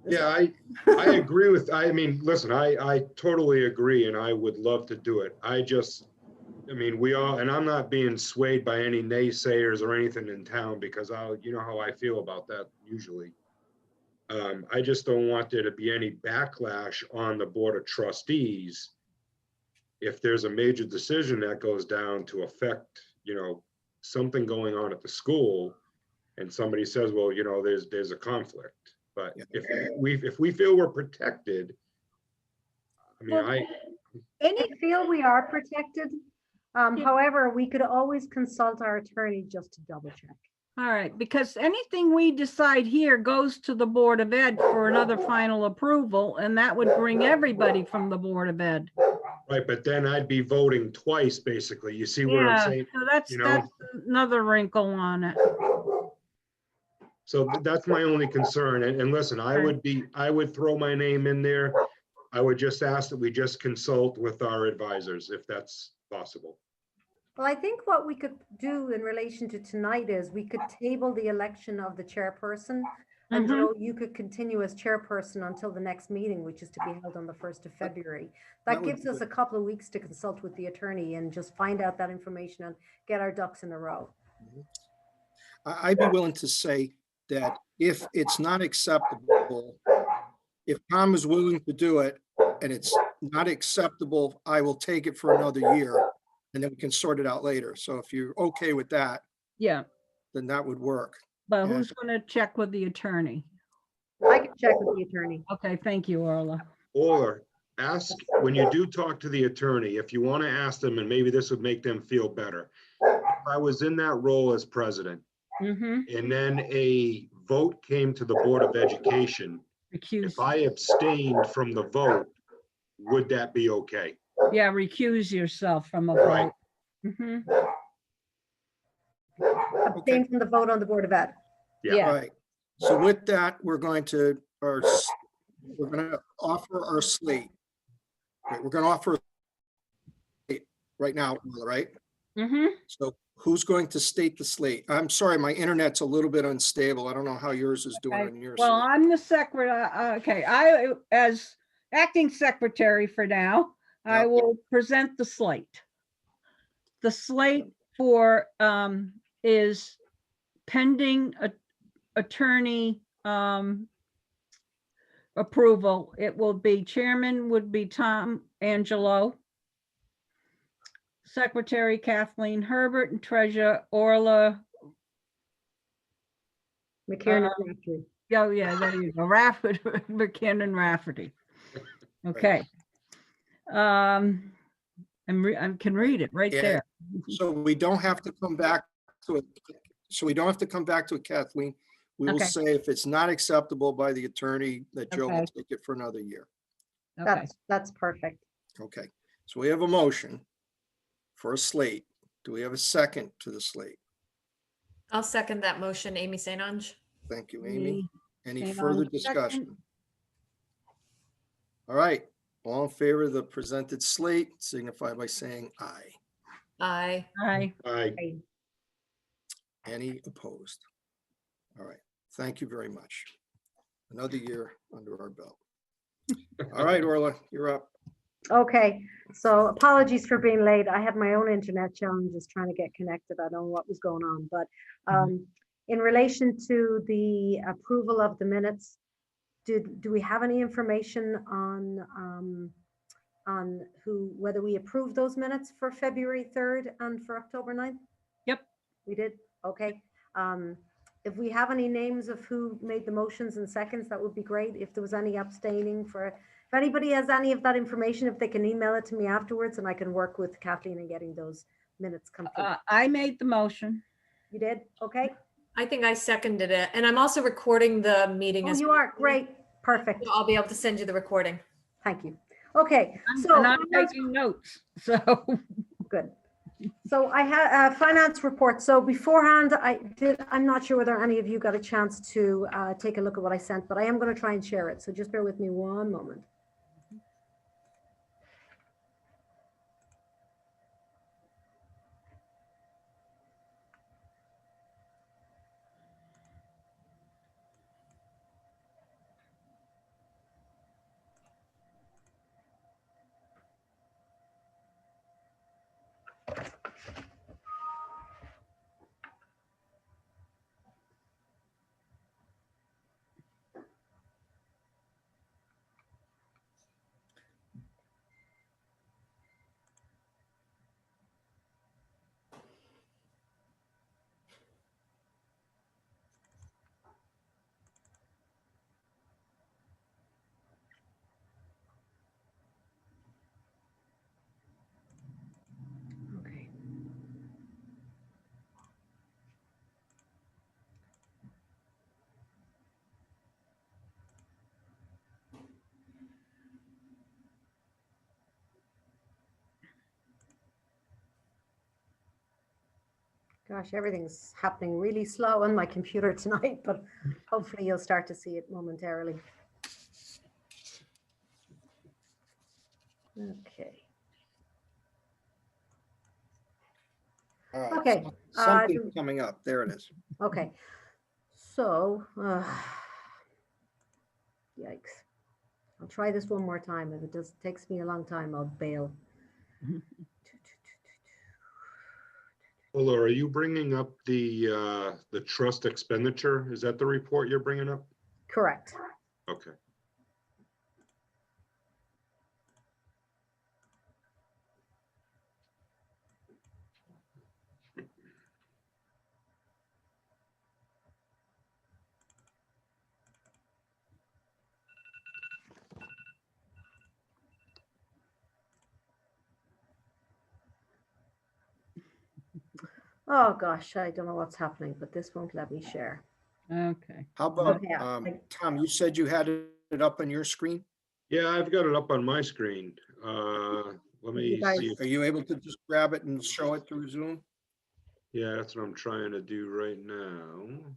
Yeah, I agree I mean, listen, I totally agree, and I would love to do it. We all, and I'm not being swayed by any naysayers or anything in town because you know how I feel about that usually. I just don't want there to be any backlash on the Board of Trustees if there's a major decision that goes down to affect, something going on at the school, and somebody says, well, there's a conflict. But if we feel we're protected, Any feel we are protected. Yeah. However, we could always consult our attorney just to double check. All right, because anything we decide here goes to the Board of Ed for another final approval, and that would bring everybody from the Board of Ed. Right, but then I'd be voting twice, basically. You see what I'm Yeah, saying? so that's, You know? that's another wrinkle on it. So that's my only concern. And listen, I would throw my name in there. I would just ask that we just consult with our advisors if that's possible. Well, I think what we could do in relation to tonight is we could table the election of the chairperson. And Mhm. Joe, you could continue as chairperson until the next meeting, which is to be held on the 1st of February. that That would gives be us a good. couple of weeks to consult with the attorney and just find out that information and get our ducks in a row. I'd be willing to say that if it's not acceptable, if Tom is willing to do it and it's not acceptable, I will take it for another year and then we can sort it out later. So if you're okay with that, Yeah, then that would work. but Yeah. who's gonna check with the attorney? I can check with the attorney. Okay, thank you, Orla. Or ask, when you do talk to the attorney, if you want to ask them, and maybe this would make them feel better. If I was in that role as president, Mm-hmm. and then a vote came to the Board of Education, Recuse, if I abstained from the vote, would that be okay? yeah, recuse yourself from a Right. vote. Mhm. Abstain from the vote on the Board of Ed. Yeah, Right. So with that, we're going to offer our slate. Right, we're going to offer a slate right now, right? mm-hmm. So who's going to state the slate? I'm sorry, my internet's a little bit unstable. I don't know how yours is doing Okay. on your Well, side. I'm the secretary. Okay, I, as acting secretary for now, I Yep. will present the slate. The slate for, is pending attorney, approval. It will be, chairman would be Tom Angelo. Secretary Kathleen Herbert and treasurer Orla. McKiernan Raftery. Oh, yeah, there you go. Rafferty, McKinnon Rafferty. Okay. I can read it right Yeah. there. So we don't have to come back to it. So we don't have to come back to it, Kathleen. We will Okay. say if it's not acceptable by the attorney, that Joe will Okay. take it for another year. Okay. That's perfect. Okay, so we have a motion for a slate. Do we have a second to the slate? I'll second that motion, Amy St. Ange. Thank you, Amy. Any Hang further on a second. discussion? All right, all in favor of the presented slate, signify by saying aye. Aye. Aye. I, Any opposed? All right, thank you very much. Another year under our belt. All right, Orla, you're up. Okay, so apologies for being late. I had my own internet challenges trying to get connected. I don't know what was going on, but in relation to the approval of the minutes, do we have any information on whether we approved those minutes for February 3rd and for October 9th? Yep. We did? Okay. If we have any names of who made the motions and seconds, that would be great. If there was any abstaining if anybody has any of that information, if they can email it to me afterwards and I can work with Kathleen in getting those minutes complete. I made the motion. You did? Okay. I think I seconded it. And I'm also recording the meeting Oh, as you well. are. Great. Perfect. So I'll be able to send you the recording. Thank you. Okay. So And I'm taking notes, so. good. So I had a finance report. So beforehand, I'm not sure whether any of you got a chance to take a look at what I sent, but I am going to try and share it. So just bear with me one moment. Gosh, everything's happening really slow on my computer tonight, but hopefully you'll start to see it momentarily. Okay. All right, Okay, something's coming up. There it is. Okay. So, yikes. I'll try this one more time. If it does takes me a long time, I'll bail. Ola, are you bringing up the trust expenditure? Is that the report you're bringing up? Correct. Okay. Oh gosh, I don't know what's happening, but this won't let me share. Okay. How about, Okay, Tom, you said you had it up on your screen? Yeah, I've got it up on my screen. Let me You guys- see. Are you able to just grab it and show it through Zoom? Yeah, that's what I'm trying to do right now.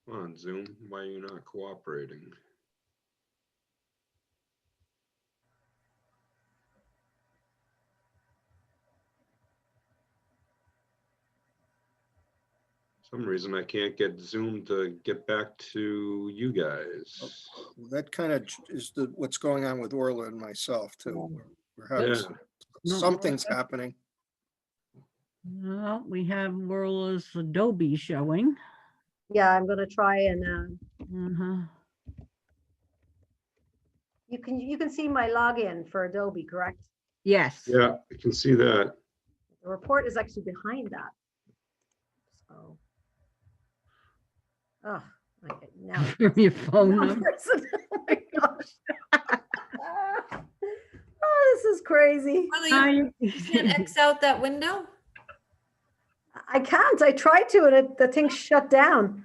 Come on, Zoom, why are you not cooperating? Some reason I can't get Zoom to get back to you guys. Well, that kind of is what's going on with Orla and myself too. We're having Yeah. something's happening. Well, we have Worla's Adobe showing. Yeah, I'm gonna try and Uh-huh. you can see my login for Adobe, correct? Yes. Yeah, I can see that. The report is actually behind that. So, oh, okay, now. From your phone number. Oh my gosh. Oh, this is crazy. Well, you can't X out that window? I can't. I tried to, and the thing shut down.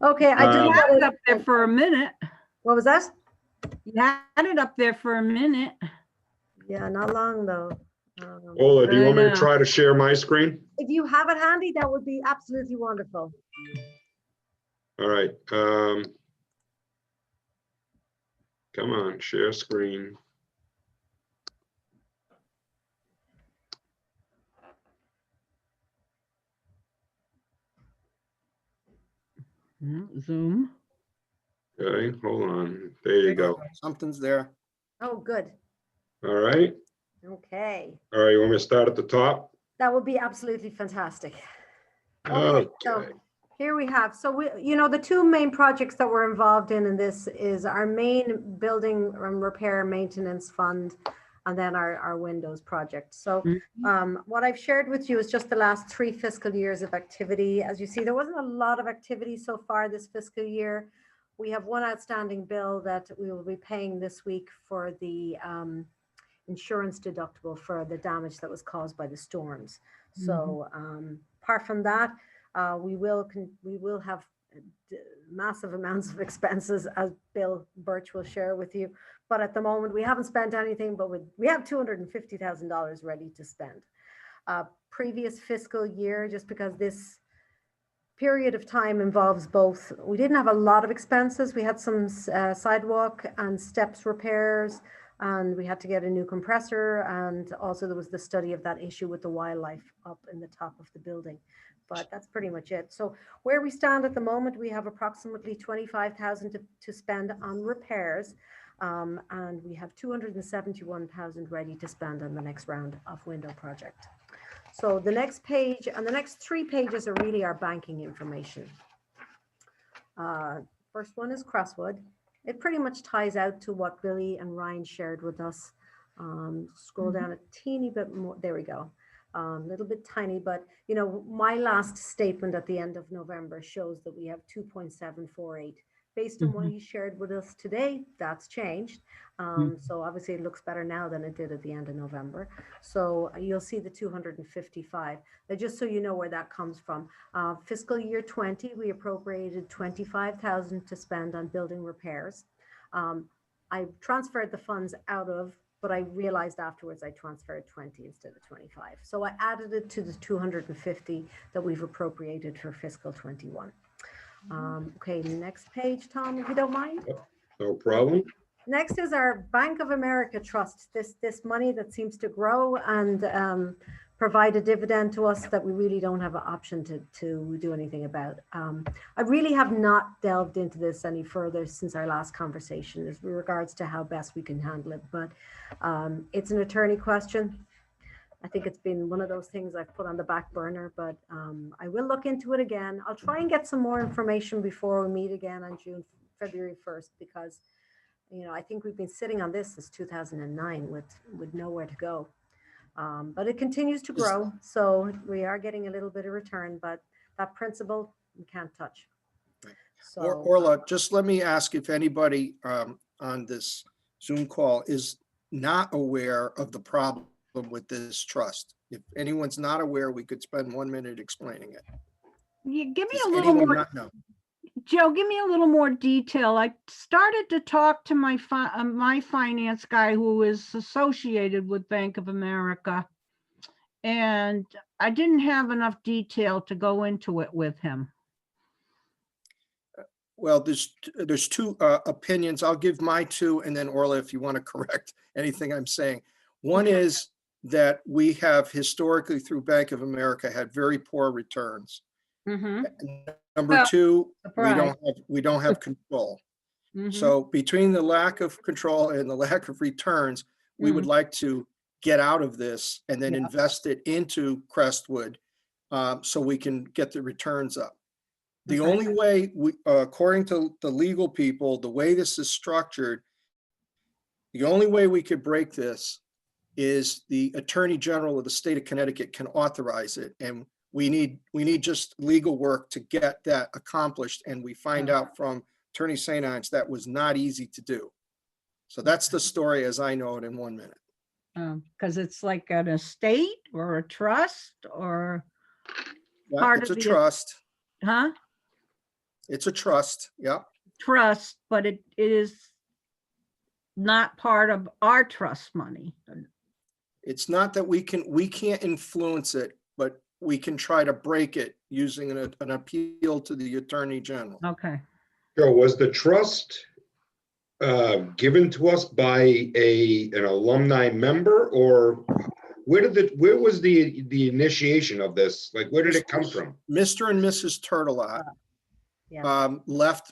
Okay, I You just had it got up there for a minute. What was that? You had it up there for a minute. Yeah, not long though. Ola, do you want me to Yeah. try to share my screen? If you have it handy, that would be absolutely wonderful. All right. Come on, share screen. Zoom. Okay, hold on. There you go. Something's there. Oh, good. All right. Okay, All right, you want me to start at the top? that would be absolutely fantastic. Okay, so Okay. here we have, so the two main projects that we're involved in this is our main building repair maintenance fund, and then our Windows project. So what I've shared with you is just the last 3 fiscal years of activity. As you see, there wasn't a lot of activity so far this fiscal year. We have one outstanding bill that we will be paying this week for the insurance deductible for the damage that was caused by the storms. So apart from that, we will have massive amounts of expenses, as Bill Birch will share with you. But at the moment, we haven't spent anything, but we have $250,000 ready to spend. Previous fiscal year, just because this period of time involves both, we didn't have a lot of expenses. We had some sidewalk and steps repairs, and we had to get a new compressor. And also there was the study of that issue with the wildlife up in the top of the building. But that's pretty much it. So where we stand at the moment, we have approximately 25,000 to spend on repairs. And we have 271,000 ready to spend on the next round of window project. So the next page and the next 3 pages are really our banking information. First one is Crestwood. It pretty much ties out to what Billy and Ryan shared with us. Scroll down a teeny bit more. There we go. A little bit tiny, but my last statement at the end of November shows that we have 2.748. Based on what he shared with us today, that's changed. So obviously it looks better now than it did at the end of November. So you'll see the 255. Just so you know where that comes from. Fiscal year 20, we appropriated 25,000 to spend on building repairs. I transferred the funds out of, but I realized afterwards I transferred 20 instead of 25. So I added it to the 250 that we've appropriated for fiscal 21. Okay, next page, Tom, if you don't mind. No problem. Next is our Bank of America Trust, this money that seems to grow and provide a dividend to us that we really don't have an option to do anything about. I really have not delved into this any further since our last conversation as regards to how best we can handle it, but it's an attorney question. I think it's been one of those things I've put on the back burner, but I will look into it again. I'll try and get some more information before we meet again on February 1st, because you know, I think we've been sitting on this since 2009 with nowhere to go. But it continues to grow. So we are getting a little bit of return, but that principle we can't touch. So Orla, just let me ask if anybody on this Zoom call is not aware of the problem with this trust. If anyone's not aware, we could spend 1 minute explaining it. You give me Does a little anyone more, not know? Joe, give me a little more detail. I started to talk to my my finance guy who is associated with Bank of America, and I didn't have enough detail to go into it with him. Well, there's two opinions. I'll give my two, and then Orla, if you want to correct anything I'm saying. One is that we have historically through Bank of America had very poor returns. Mm-hmm. Number Well, two, surprise. we don't have control. Mm-hmm. So between the lack of control and the lack of returns, we would like to get out of this and then Yeah. invest it into Crestwood so we can get the returns up. The Okay. only way, according to the legal people, the way this is structured, the only way we could break this is the Attorney General of the state of Connecticut can authorize it. And we need just legal work to get that accomplished. And we find out from Attorney St. Ange that was not easy to do. So that's the story as I know it in 1 minute. Because it's like an estate or a trust or Yeah, part it's of a the- trust. huh? It's a trust. Yeah. Trust, but it is not part of our trust money. It's not that we can't influence it, but we can try to break it using an appeal to the Attorney General. Okay. Joe, was the trust given to us by an alumni member, or where was the initiation of this? Like, where did it come from? Mr. and Mrs. Tourtellotte yeah. left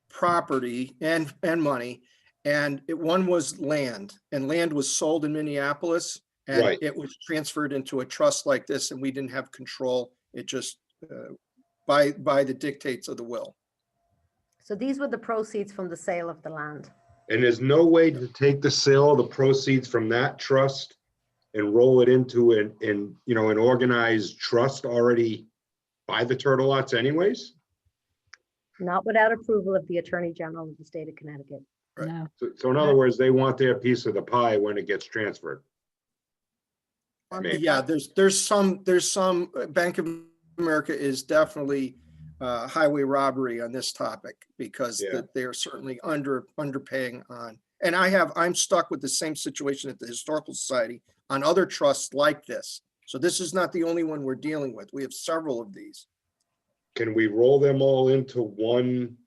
property and money, and one was land, and land was sold in Minneapolis, and Right. it was transferred into a trust like this, and we didn't have control. It just by the dictates of the will. So these were the proceeds from the sale of the land. And there's no way to take the sale of the proceeds from that trust and roll it into an organized trust already by the Tourtellottes anyways? Not without approval of the Attorney General of the state of Connecticut. Right. No. So in other words, they want their piece of the pie when it gets transferred. Maybe. Yeah, there's some Bank of America is definitely highway robbery on this topic because Yeah. they're certainly underpaying on. And I'm stuck with the same situation at the Historical Society on other trusts like this. So this is not the only one we're dealing with. We have several of these. Can we roll them all into one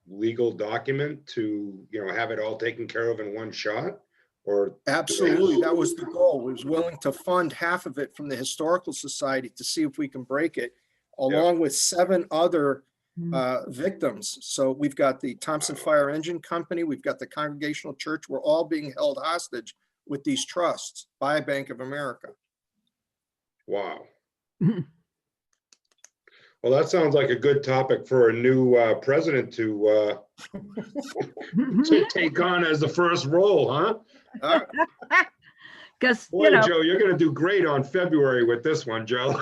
legal document to, have it all taken care of in one shot? Or Absolutely, that was the goal. We was willing to fund half of it from the Historical Society to see if we can break it, along with 7 other victims. So we've got the Thompson Fire Engine Company, we've got the Congregational Church. We're all being held hostage with these trusts by Bank of America. wow. Well, that sounds like a good topic for a new president to take on as the first role, huh? Because, Boy, Joe, you're going to do great on February with this one, Joe.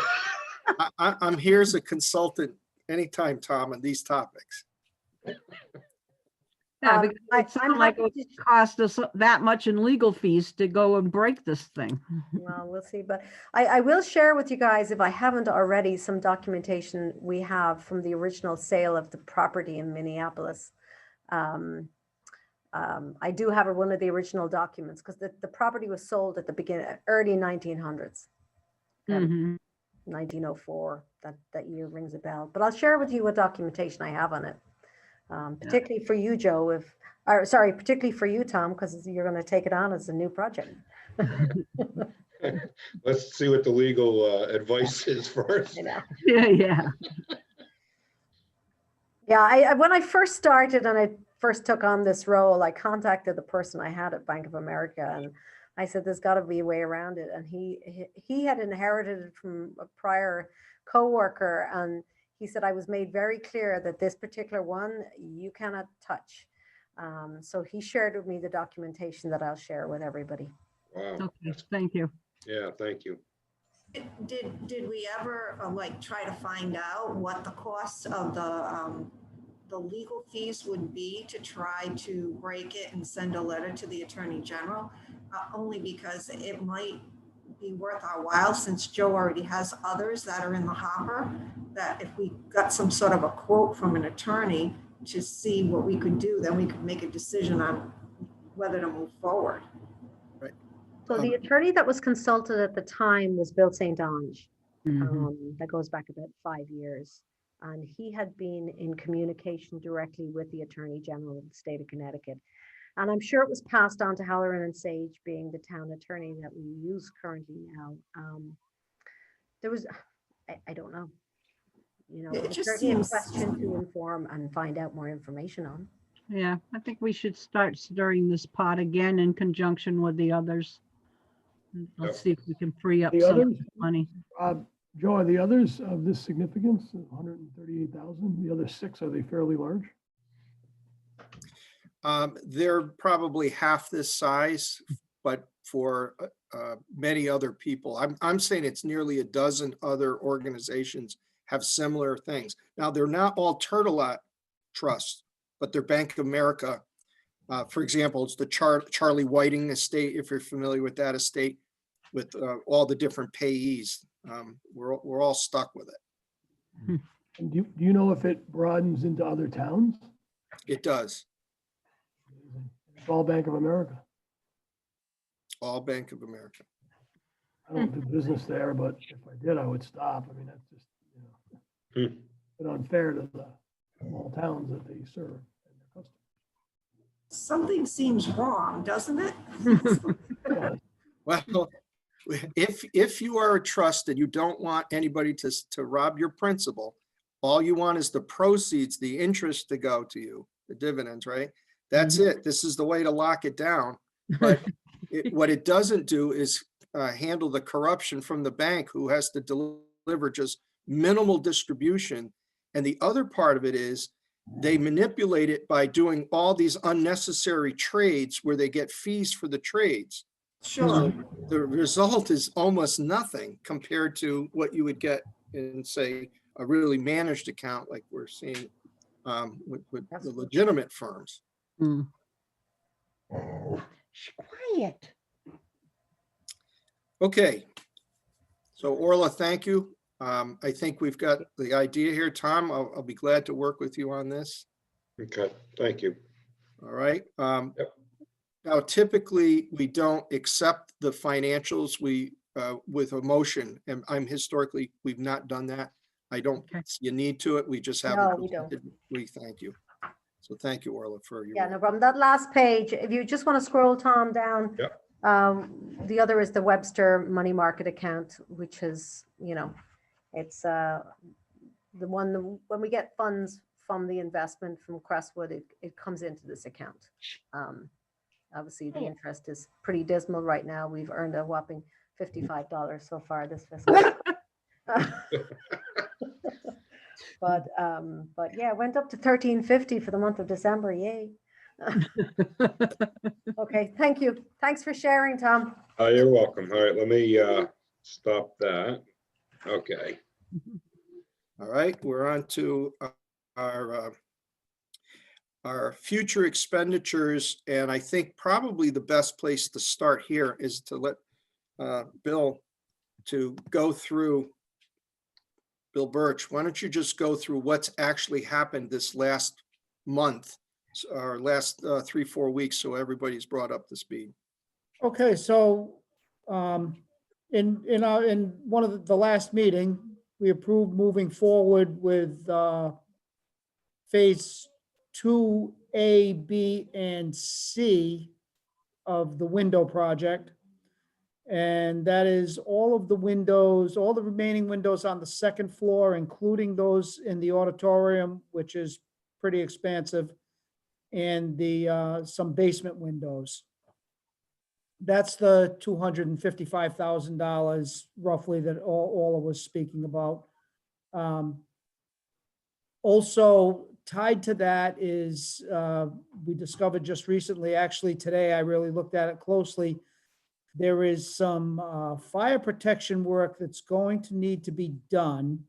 I'm here as a consultant anytime, Tom, on these topics. yeah, because I'm it sounded like it happy would cost us that much in legal fees to go and break this thing. Well, we'll see, but I will share with you guys, if I haven't already, some documentation we have from the original sale of the property in Minneapolis. I do have one of the original documents because the property was sold at the beginning, early 1900s. Mhm. 1904, that year rings a bell. But I'll share with you what documentation I have on it. Particularly for you, Joe, particularly for you, Tom, because you're going to take it on as a new project. Let's see what the legal advice is first. You know. Yeah. Yeah, when I first started and I first took on this role, I contacted the person I had at Bank of America and I said, there's got to be a way around it. And he had inherited it from a prior coworker. And he said, I was made very clear that this particular one you cannot touch. So he shared with me the documentation that I'll share with everybody. Wow. Okay, thank you. Yeah, thank you. Did we ever like try to find out what the costs of the legal fees would be to try to break it and send a letter to the Attorney General? Only because it might be worth our while, since Joe already has others that are in the hopper, that if we got some sort of a quote from an attorney to see what we could do, then we could make a decision on whether to move forward. So the attorney that was consulted at the time was Bill St. Ange. Mhm. That goes back about 5 years. And he had been in communication directly with the Attorney General of the state of Connecticut. And I'm sure it was passed on to Halloran and Sage, being the town attorney that we use currently now. There was, I don't know. You know, It it's just certainly a seems- question to inform and find out more information on. Yeah, I think we should start stirring this pot again in conjunction with the others. Let's Yep. see if we can free up The some others, money. Joe, are the others of this significance, 138,000? The other 6, are they fairly large? They're probably half this size, but for many other people, I'm saying it's nearly a dozen other organizations have similar things. Now, they're not all Tourtellotte Trust, but they're Bank of America. For example, it's the Charlie Whiting estate, if you're familiar with that estate, with all the different payees. We're all stuck with it. And do you know if it broadens into other towns? It does, It's all Bank of America. all Bank of America. I don't do business there, but if I did, I would stop. I mean, that's just, Hmm. a bit unfair to the small towns that they serve and their customers. Something seems wrong, doesn't it? Yeah, Well, if you are a trust and you don't want anybody to rob your principal, all you want is the proceeds, the interest to go to you, the dividends, right? That's it. This is the way to lock it down. But what it doesn't do is handle the corruption from the bank, who has to deliver just minimal distribution. And the other part of it is they manipulate it by doing all these unnecessary trades where they get fees for the trades. Sure. The result is almost nothing compared to what you would get in, say, a really managed account like we're seeing with the legitimate firms. Mm. Quiet. Okay. So Orla, thank you. I think we've got the idea here. Tom, I'll be glad to work with you on this. Okay, thank you. All right. Yep. Now, typically, we don't accept the financials with a motion, and we've not done that. I don't Okay. see a need to it. We just No, haven't. we don't. presented. We thank you. So thank you, Orla, for your. Yeah, no problem. That last page, if you just want to scroll, Tom, down. Yep. The other is the Webster money market account, which is, it's the one, when we get funds from the investment from Crestwood, it comes into this account. Obviously, the interest is pretty dismal right now. We've earned a whopping $55 so far this fiscal year. But yeah, it went up to $13.50 for the month of December. Yay. Okay, thank you. Thanks for sharing, Tom. You're welcome. All right, let me stop that. Okay. All right, we're on to our future expenditures, and I think probably the best place to start here is to let Bill to go through. Bill Birch, why don't you just go through what's actually happened this last month our last 3-4 weeks, so everybody's brought up to speed. Okay, so in one of the last meeting, we approved moving forward with phase 2A, B, and C of the window project. And that is all of the windows, all the remaining windows on the second floor, including those in the auditorium, which is pretty expansive, and the some basement windows. That's the $255,000 roughly that Orla was speaking about. Also tied to that is, we discovered just recently, actually today, I really looked at it closely. There is some fire protection work that's going to need to be done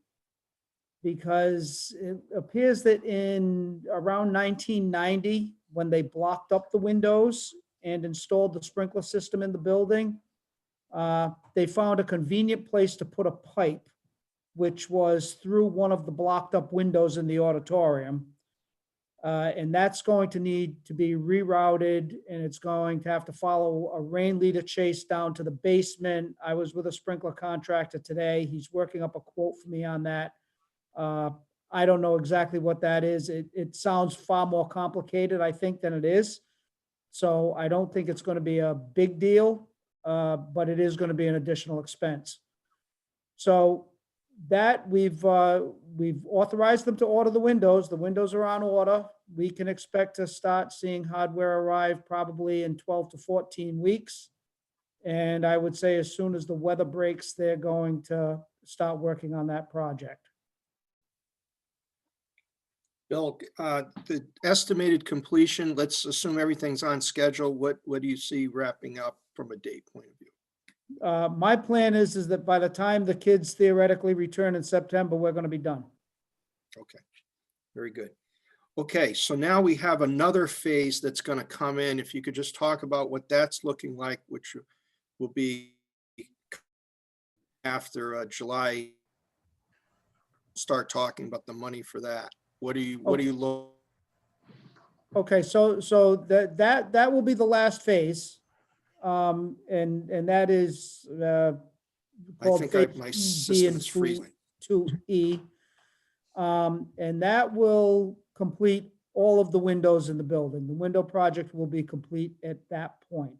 because it appears that in around 1990, when they blocked up the windows and installed the sprinkler system in the building, they found a convenient place to put a pipe, which was through one of the blocked up windows in the auditorium. And that's going to need to be rerouted, and it's going to have to follow a rain leader chase down to the basement. I was with a sprinkler contractor today. He's working up a quote for me on that. I don't know exactly what that is. It sounds far more complicated, I think, than it is. So I don't think it's going to be a big deal, but it is going to be an additional expense. So that we've authorized them to order the windows. The windows are on order. We can expect to start seeing hardware arrive probably in 12 to 14 weeks. And I would say as soon as the weather breaks, they're going to start working on that project. Bill, the estimated completion, let's assume everything's on schedule. What do you see wrapping up from a date point of view? My plan is that by the time the kids theoretically return in September, we're going to be done. Okay, very good. Okay, so now we have another phase that's going to come in. If you could just talk about what that's looking like, which will be after July, start talking about the money for that. What do you look? Okay, so that will be the last phase. And that is I called think phase my 2B system and is freezing. 2E. And that will complete all of the windows in the building. The window project will be complete at that point.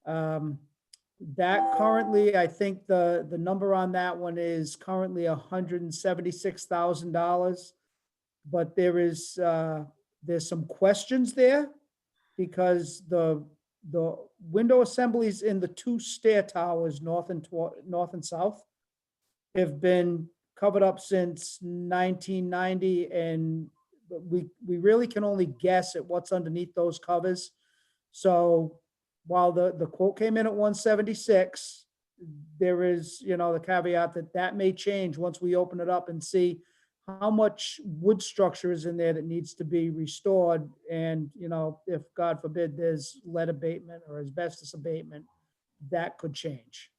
That currently, I think the number on that one is currently $176,000. But there's some questions there because the window assemblies in the two stair towers, north and south, have been covered up since 1990, and we really can only guess at what's underneath those covers. So while the quote came in at 176, there is, the caveat that may change once we open it up and see how much wood structure is in there that needs to be restored. And, if God forbid there's lead abatement or asbestos abatement, that could change.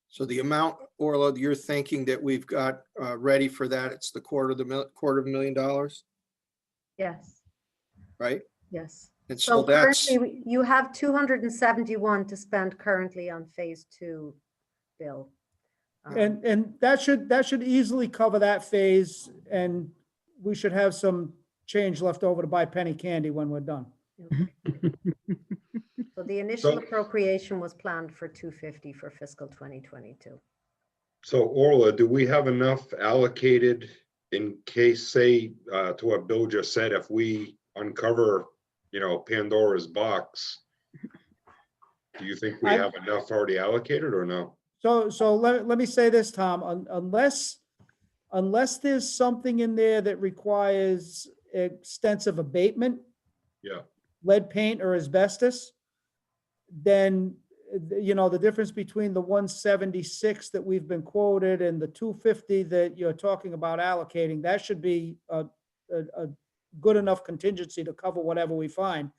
So the amount, Orla, you're thinking that we've got ready for that, it's the $250,000, Yes, right? yes. And So so that's, currently, you have 271 to spend currently on phase 2, Bill. And that should easily cover that phase, and we should have some change left over to buy penny candy when we're done. So the initial So- appropriation was planned for 250 for fiscal 2022. So Orla, do we have enough allocated in case, say, to what Bill just said, if we uncover, Pandora's box, do you think we have enough already allocated or no? So let me say this, Tom, unless there's something in there that requires extensive abatement, Yeah, lead paint or asbestos, then, the difference between the 176 that we've been quoted and the 250 that you're talking about allocating, that should be a good enough contingency to cover whatever we find.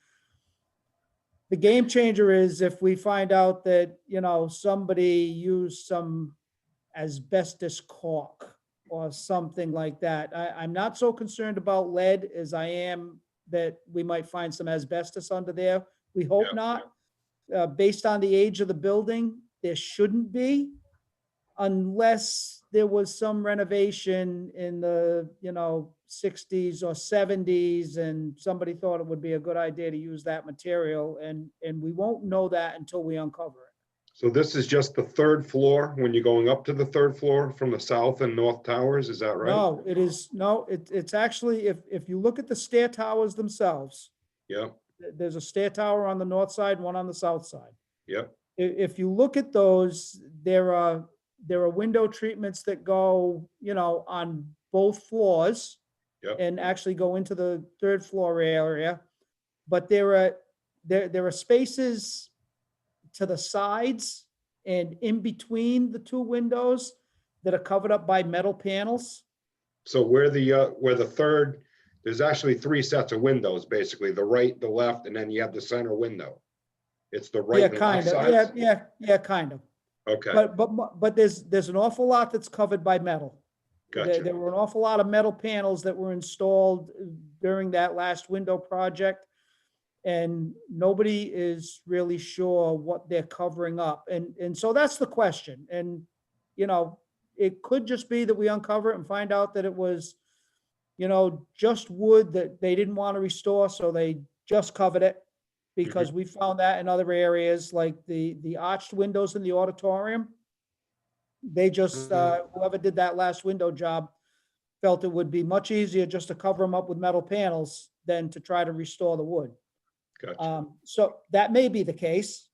The game changer is if we find out that, somebody used some asbestos caulk or something like that. I'm not so concerned about lead as I am that we might find some asbestos under there. We hope Yeah, not. Based on the age of the building, there shouldn't be, unless there was some renovation in the, 60s or 70s, and somebody thought it would be a good idea to use that material, and we won't know that until we uncover it. So this is just the third floor when you're going up to the third floor from the south and north towers, is that right? No, it's actually, if you look at the stair towers themselves, Yeah, there's a stair tower on the north side, one on the south side. yep, If you look at those, there are window treatments that go, on both floors yep. and actually go into the third floor area. But there are spaces to the sides and in between the two windows that are covered up by metal panels. So where the third, there's actually three sets of windows, basically, the right, the left, and then you have the center window. It's the right Yeah, and left kind of. sides? Yeah, kind of. Okay, But there's an awful lot that's covered by metal. There gotcha. were an awful lot of metal panels that were installed during that last window project. And nobody is really sure what they're covering up. And so that's the question. And, it could just be that we uncover it and find out that it was, just wood that they didn't want to restore, so they just covered it. Because we found that in other areas, like the arched windows in the auditorium. They just, whoever did that last window job felt it would be much easier just to cover them up with metal panels than to try to restore the wood. Gotcha. So that may be the case,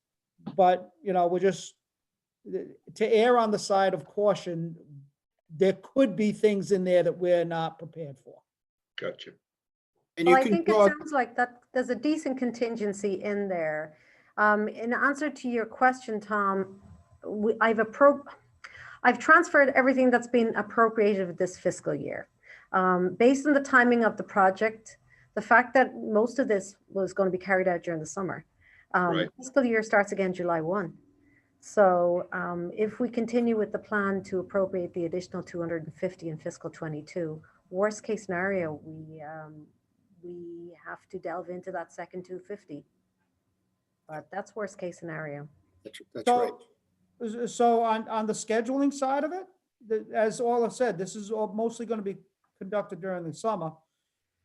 but, we're just, to err on the side of caution, there could be things in there that we're not prepared for. Gotcha. And Well, you I can think it talk, sounds like that there's a decent contingency in there. In answer to your question, Tom, I've transferred everything that's been appropriated this fiscal year. Based on the timing of the project, the fact that most of this was going to be carried out during the summer. Right. Fiscal year starts again July 1. So if we continue with the plan to appropriate the additional 250 in fiscal 22, worst case scenario, we have to delve into that second 250. But that's worst case scenario. that's right. So on the scheduling side of it, as Orla said, this is all mostly going to be conducted during the summer.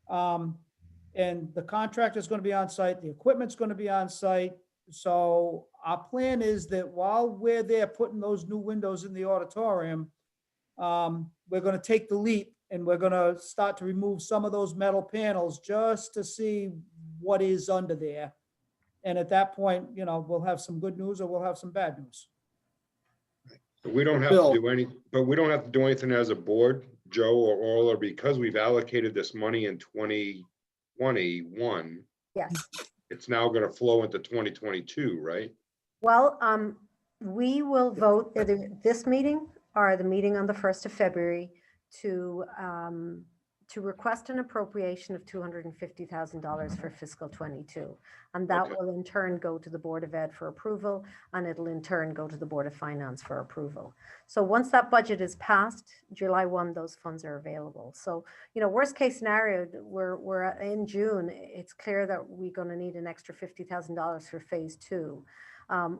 And the contractor is going to be on site, the equipment's going to be on site. So our plan is that while we're there putting those new windows in the auditorium, we're going to take the leap and we're going to start to remove some of those metal panels just to see what is under there. And at that point, we'll have some good news or we'll have some bad news. But we don't have Bill. to do anything as a board, Joe or Orla, because we've allocated this money in 2021. Yes. It's now going to flow into 2022, right? Well, we will vote either this meeting or the meeting on the 1st of February to request an appropriation of $250,000 for fiscal 22. And that Okay. will in turn go to the Board of Ed for approval, and it'll in turn go to the Board of Finance for approval. So once that budget is passed, July 1, those funds are available. So, worst case scenario, we're in June, it's clear that we're going to need an extra $50,000 for phase 2.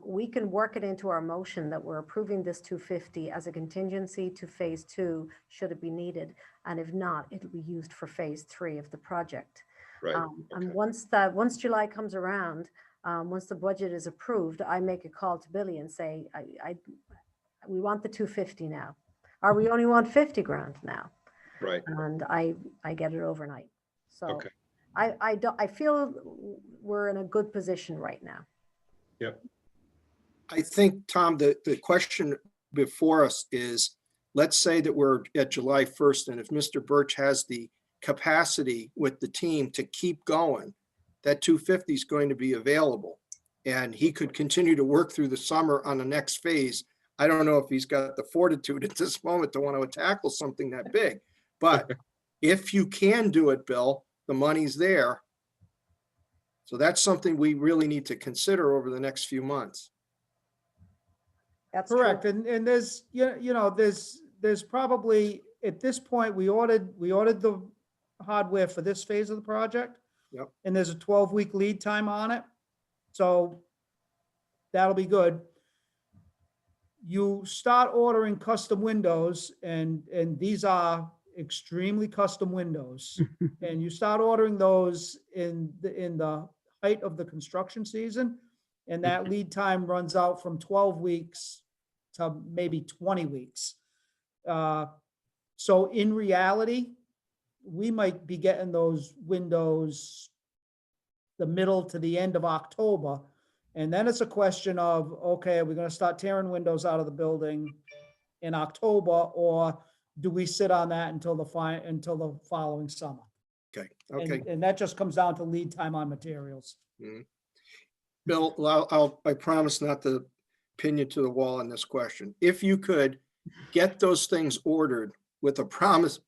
We can work it into our motion that we're approving this 250 as a contingency to phase 2 should it be needed. And if not, it'll be used for phase 3 of the project. Right. And Okay. once July comes around, once the budget is approved, I make a call to Billy and say, we want the 250 now, or we only want 50 grand now. Right. And I get it overnight. So Okay. I feel we're in a good position right now. Yep. I think, Tom, the question before us is, let's say that we're at July 1st, and if Mr. Birch has the capacity with the team to keep going, that 250 is going to be available. And he could continue to work through the summer on the next phase. I don't know if he's got the fortitude at this moment to want to tackle something that big. But if you can do it, Bill, the money's there. So that's something we really need to consider over the next few months. That's Correct. true. And there's, there's probably at this point, we ordered the hardware for this phase of the project. Yep. And there's a 12-week lead time on it. So that'll be good. You start ordering custom windows, and these are extremely custom windows. And you start ordering those in the height of the construction season. And that lead time runs out from 12 weeks to maybe 20 weeks. So in reality, we might be getting those windows the middle to the end of October. And then it's a question of, okay, are we going to start tearing windows out of the building in October, or do we sit on that until the following summer? Okay, okay. And that just comes down to lead time on materials. Bill, I promise not to pin you to the wall on this question. If you could get those things ordered with a promise,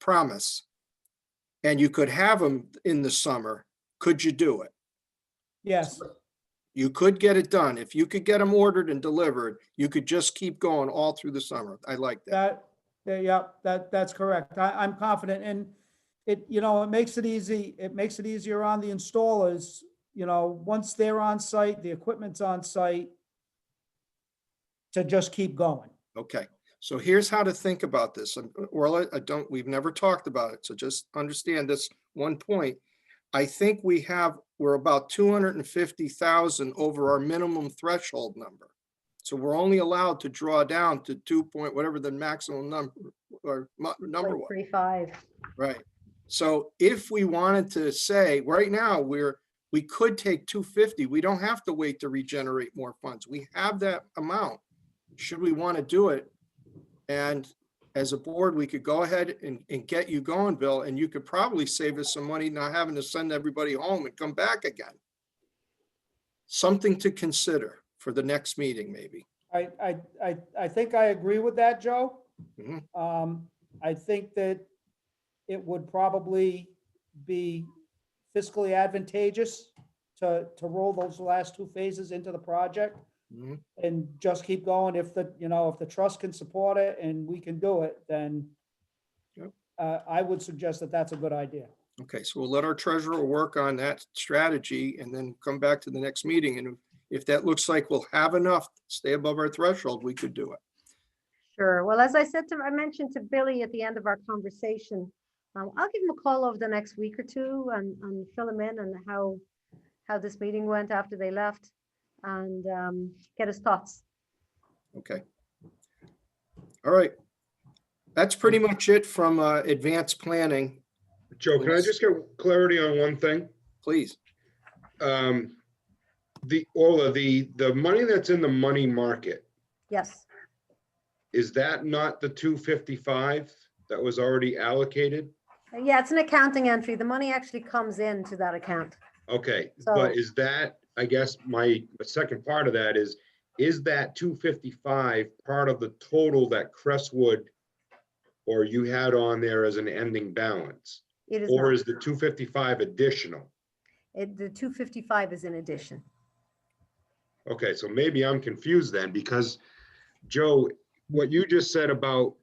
and you could have them in the summer, could you do it? Yes, You could get it done. If you could get them ordered and delivered, you could just keep going all through the summer. I like that. that's correct. I'm confident, and it makes it easy. It makes it easier on the installers. Once they're on site, the equipment's on site, to just keep going. Okay, so here's how to think about this. Orla, we've never talked about it, so just understand this one point. I think we're about 250,000 over our minimum threshold number. So we're only allowed to draw down to whatever the maximum number or number was. 0.35. Right. So if we wanted to say right now we could take 250, we don't have to wait to regenerate more funds. We have that amount. Should we want to do it? And as a board, we could go ahead and get you going, Bill, and you could probably save us some money not having to send everybody home and come back again. Something to consider for the next meeting, maybe. I think I agree with that, Joe. Mhm. I think that it would probably be fiscally advantageous to roll those last two phases into the project. Mhm. And just keep going. If the trust can support it and we can do it, then Yep. I would suggest that that's a good idea. Okay, so we'll let our treasurer work on that strategy and then come back to the next meeting. And if that looks like we'll have enough to stay above our threshold, we could do it. Sure. Well, as I mentioned to Billy at the end of our conversation, I'll give him a call over the next week or two and fill him in on how this meeting went after they left, and get his thoughts. Okay. All right. That's pretty much it from advanced planning. Joe, can I just get clarity on one thing? Please. The money that's in the money market, Yes. is that not the 255 that was already allocated? Yeah, it's an accounting entry. The money actually comes into that account. Okay, So- but is that, I guess my second part of that is that 255 part of the total that Crestwood or you had on there as an ending balance? It is Or not. is the 255 additional? The 255 is in addition. Okay, so maybe I'm confused then, because Joe, what you just said about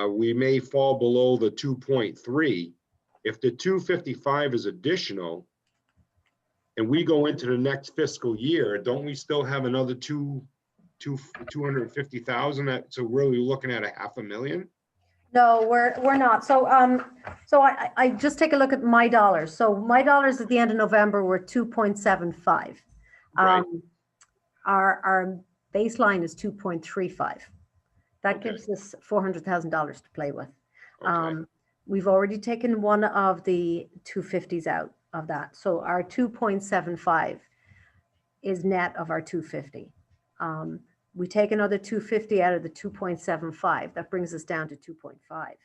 we may fall below the 2.3, if the 255 is additional and we go into the next fiscal year, don't we still have another 250,000? So we're really looking at $500,000? No, we're not. So I just take a look at my dollars. So my dollars at the end of November were 2.75. Right. Our baseline is 2.35. That Okay. gives us $400,000 to play with. Okay. We've already taken one of the 250s out of that. So our 2.75 is net of our 250. We take another 250 out of the 2.75. That brings us down to 2.5.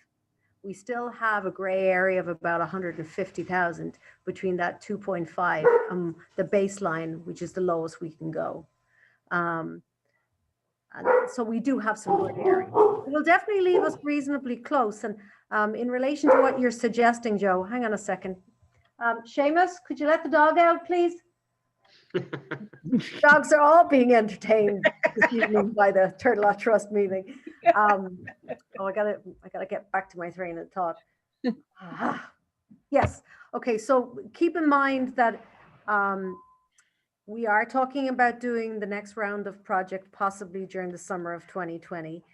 We still have a gray area of about 150,000 between that 2.5, the baseline, which is the lowest we can go. And so we do have some gray area. It will definitely leave us reasonably close. And in relation to what you're suggesting, Joe, hang on a second. Seamus, could you let the dog out, please? Dogs are all being entertained this evening by the Tourtellotte Trust meeting. Oh, I gotta get back to my train of thought. Yes, okay, so keep in mind that we are talking about doing the next round of project possibly during the summer of 2020.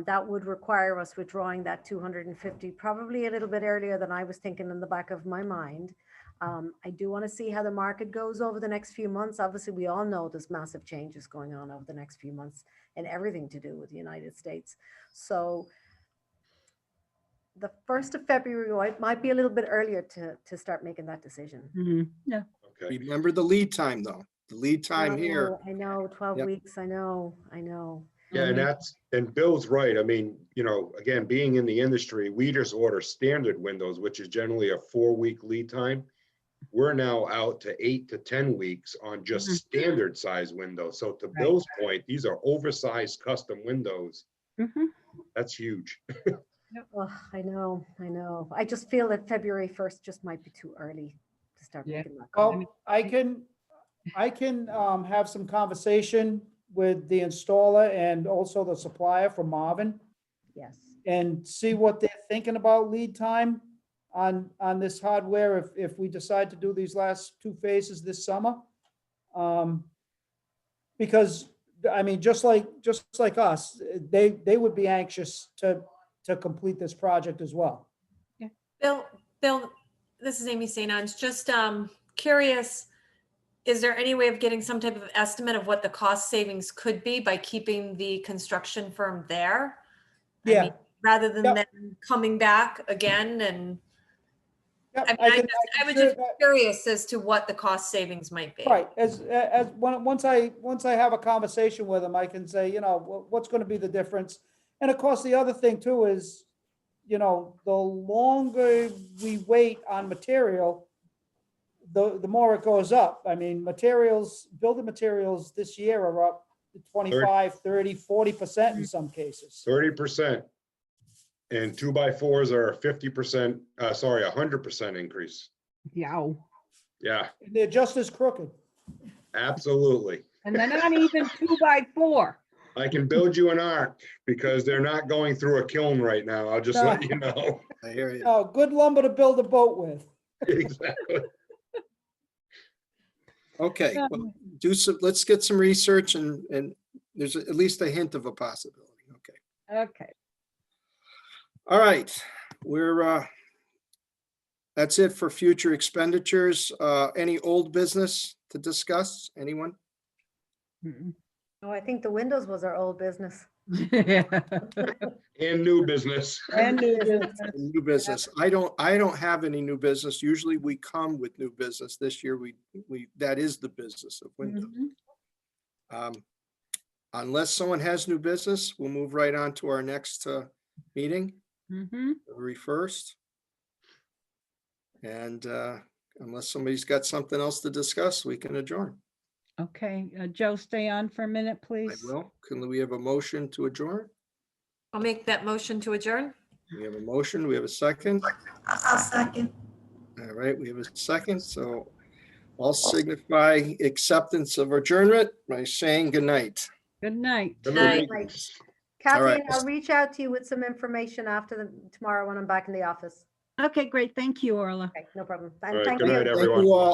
That would require us withdrawing that 250, probably a little bit earlier than I was thinking in the back of my mind. I do want to see how the market goes over the next few months. Obviously, we all know there's massive changes going on over the next few months and everything to do with the United States. So the 1st of February might be a little bit earlier to start making that decision. Mhm. Yeah. Okay. Remember the lead time, though. The lead time here. I know, 12 Yep. weeks, I know. Yeah, and Bill's right. I mean, again, being in the industry, we just order standard windows, which is generally a 4-week lead time. We're now out to 8 to 10 weeks on just standard size windows. So to Bill's point, these are oversized custom windows. Mhm. That's huge. Oh, I know. I just feel that February 1st just might be too early to start Yeah. making that call. Well, I can have some conversation with the installer and also the supplier from Marvin Yes. and see what they're thinking about lead time on this hardware if we decide to do these last 2 phases this summer. Because, I mean, just like us, they would be anxious to complete this project as well. Bill, this is Amy St. Ange. Just curious, is there any way of getting some type of estimate of what the cost savings could be by keeping the construction firm there? I Yeah. mean, rather than Yep. them coming back again and, Yep, I can was share just that. curious as to what the cost savings might be. Right, once I have a conversation with them, I can say, what's going to be the difference? And of course, the other thing too is, the longer we wait on material, the more it goes up. I mean, building materials this year are up 25, 30, 40% in some cases. 30%. And 2x4s are 50%, 100% increase. Yow. Yeah, And they're just as crooked. absolutely. And they're not even 2x4. I can build you an ark because they're not going through a kiln right now. I'll just let you know. I hear you. Oh, good lumber to build a boat with. Exactly. Okay, well, let's get some research and there's at least a hint of a possibility. Okay. Okay. All right, that's it for future expenditures. Any old business to discuss? Anyone? Oh, I think the windows was our old business. And new business. And new business. New business. I don't have any new business. Usually we come with new business. This year that is the business of windows. Unless someone has new business, we'll move right on to our next meeting, February 1st. And unless somebody's got something else to discuss, we can adjourn. Okay, Joe, stay on for a minute, I please. will. Can we have a motion to adjourn? I'll make that motion to adjourn. We have a motion. We have a second. I'll second. All right, we have a second. So I'll signify acceptance of adjournment by saying good night. Good night. Good Night. night. Kathleen, I'll reach out to you with some information after tomorrow when I'm back in the office. Okay, great. Thank you, Orla. Okay, no problem. All right, Thank good you. night, Thank everyone. you all.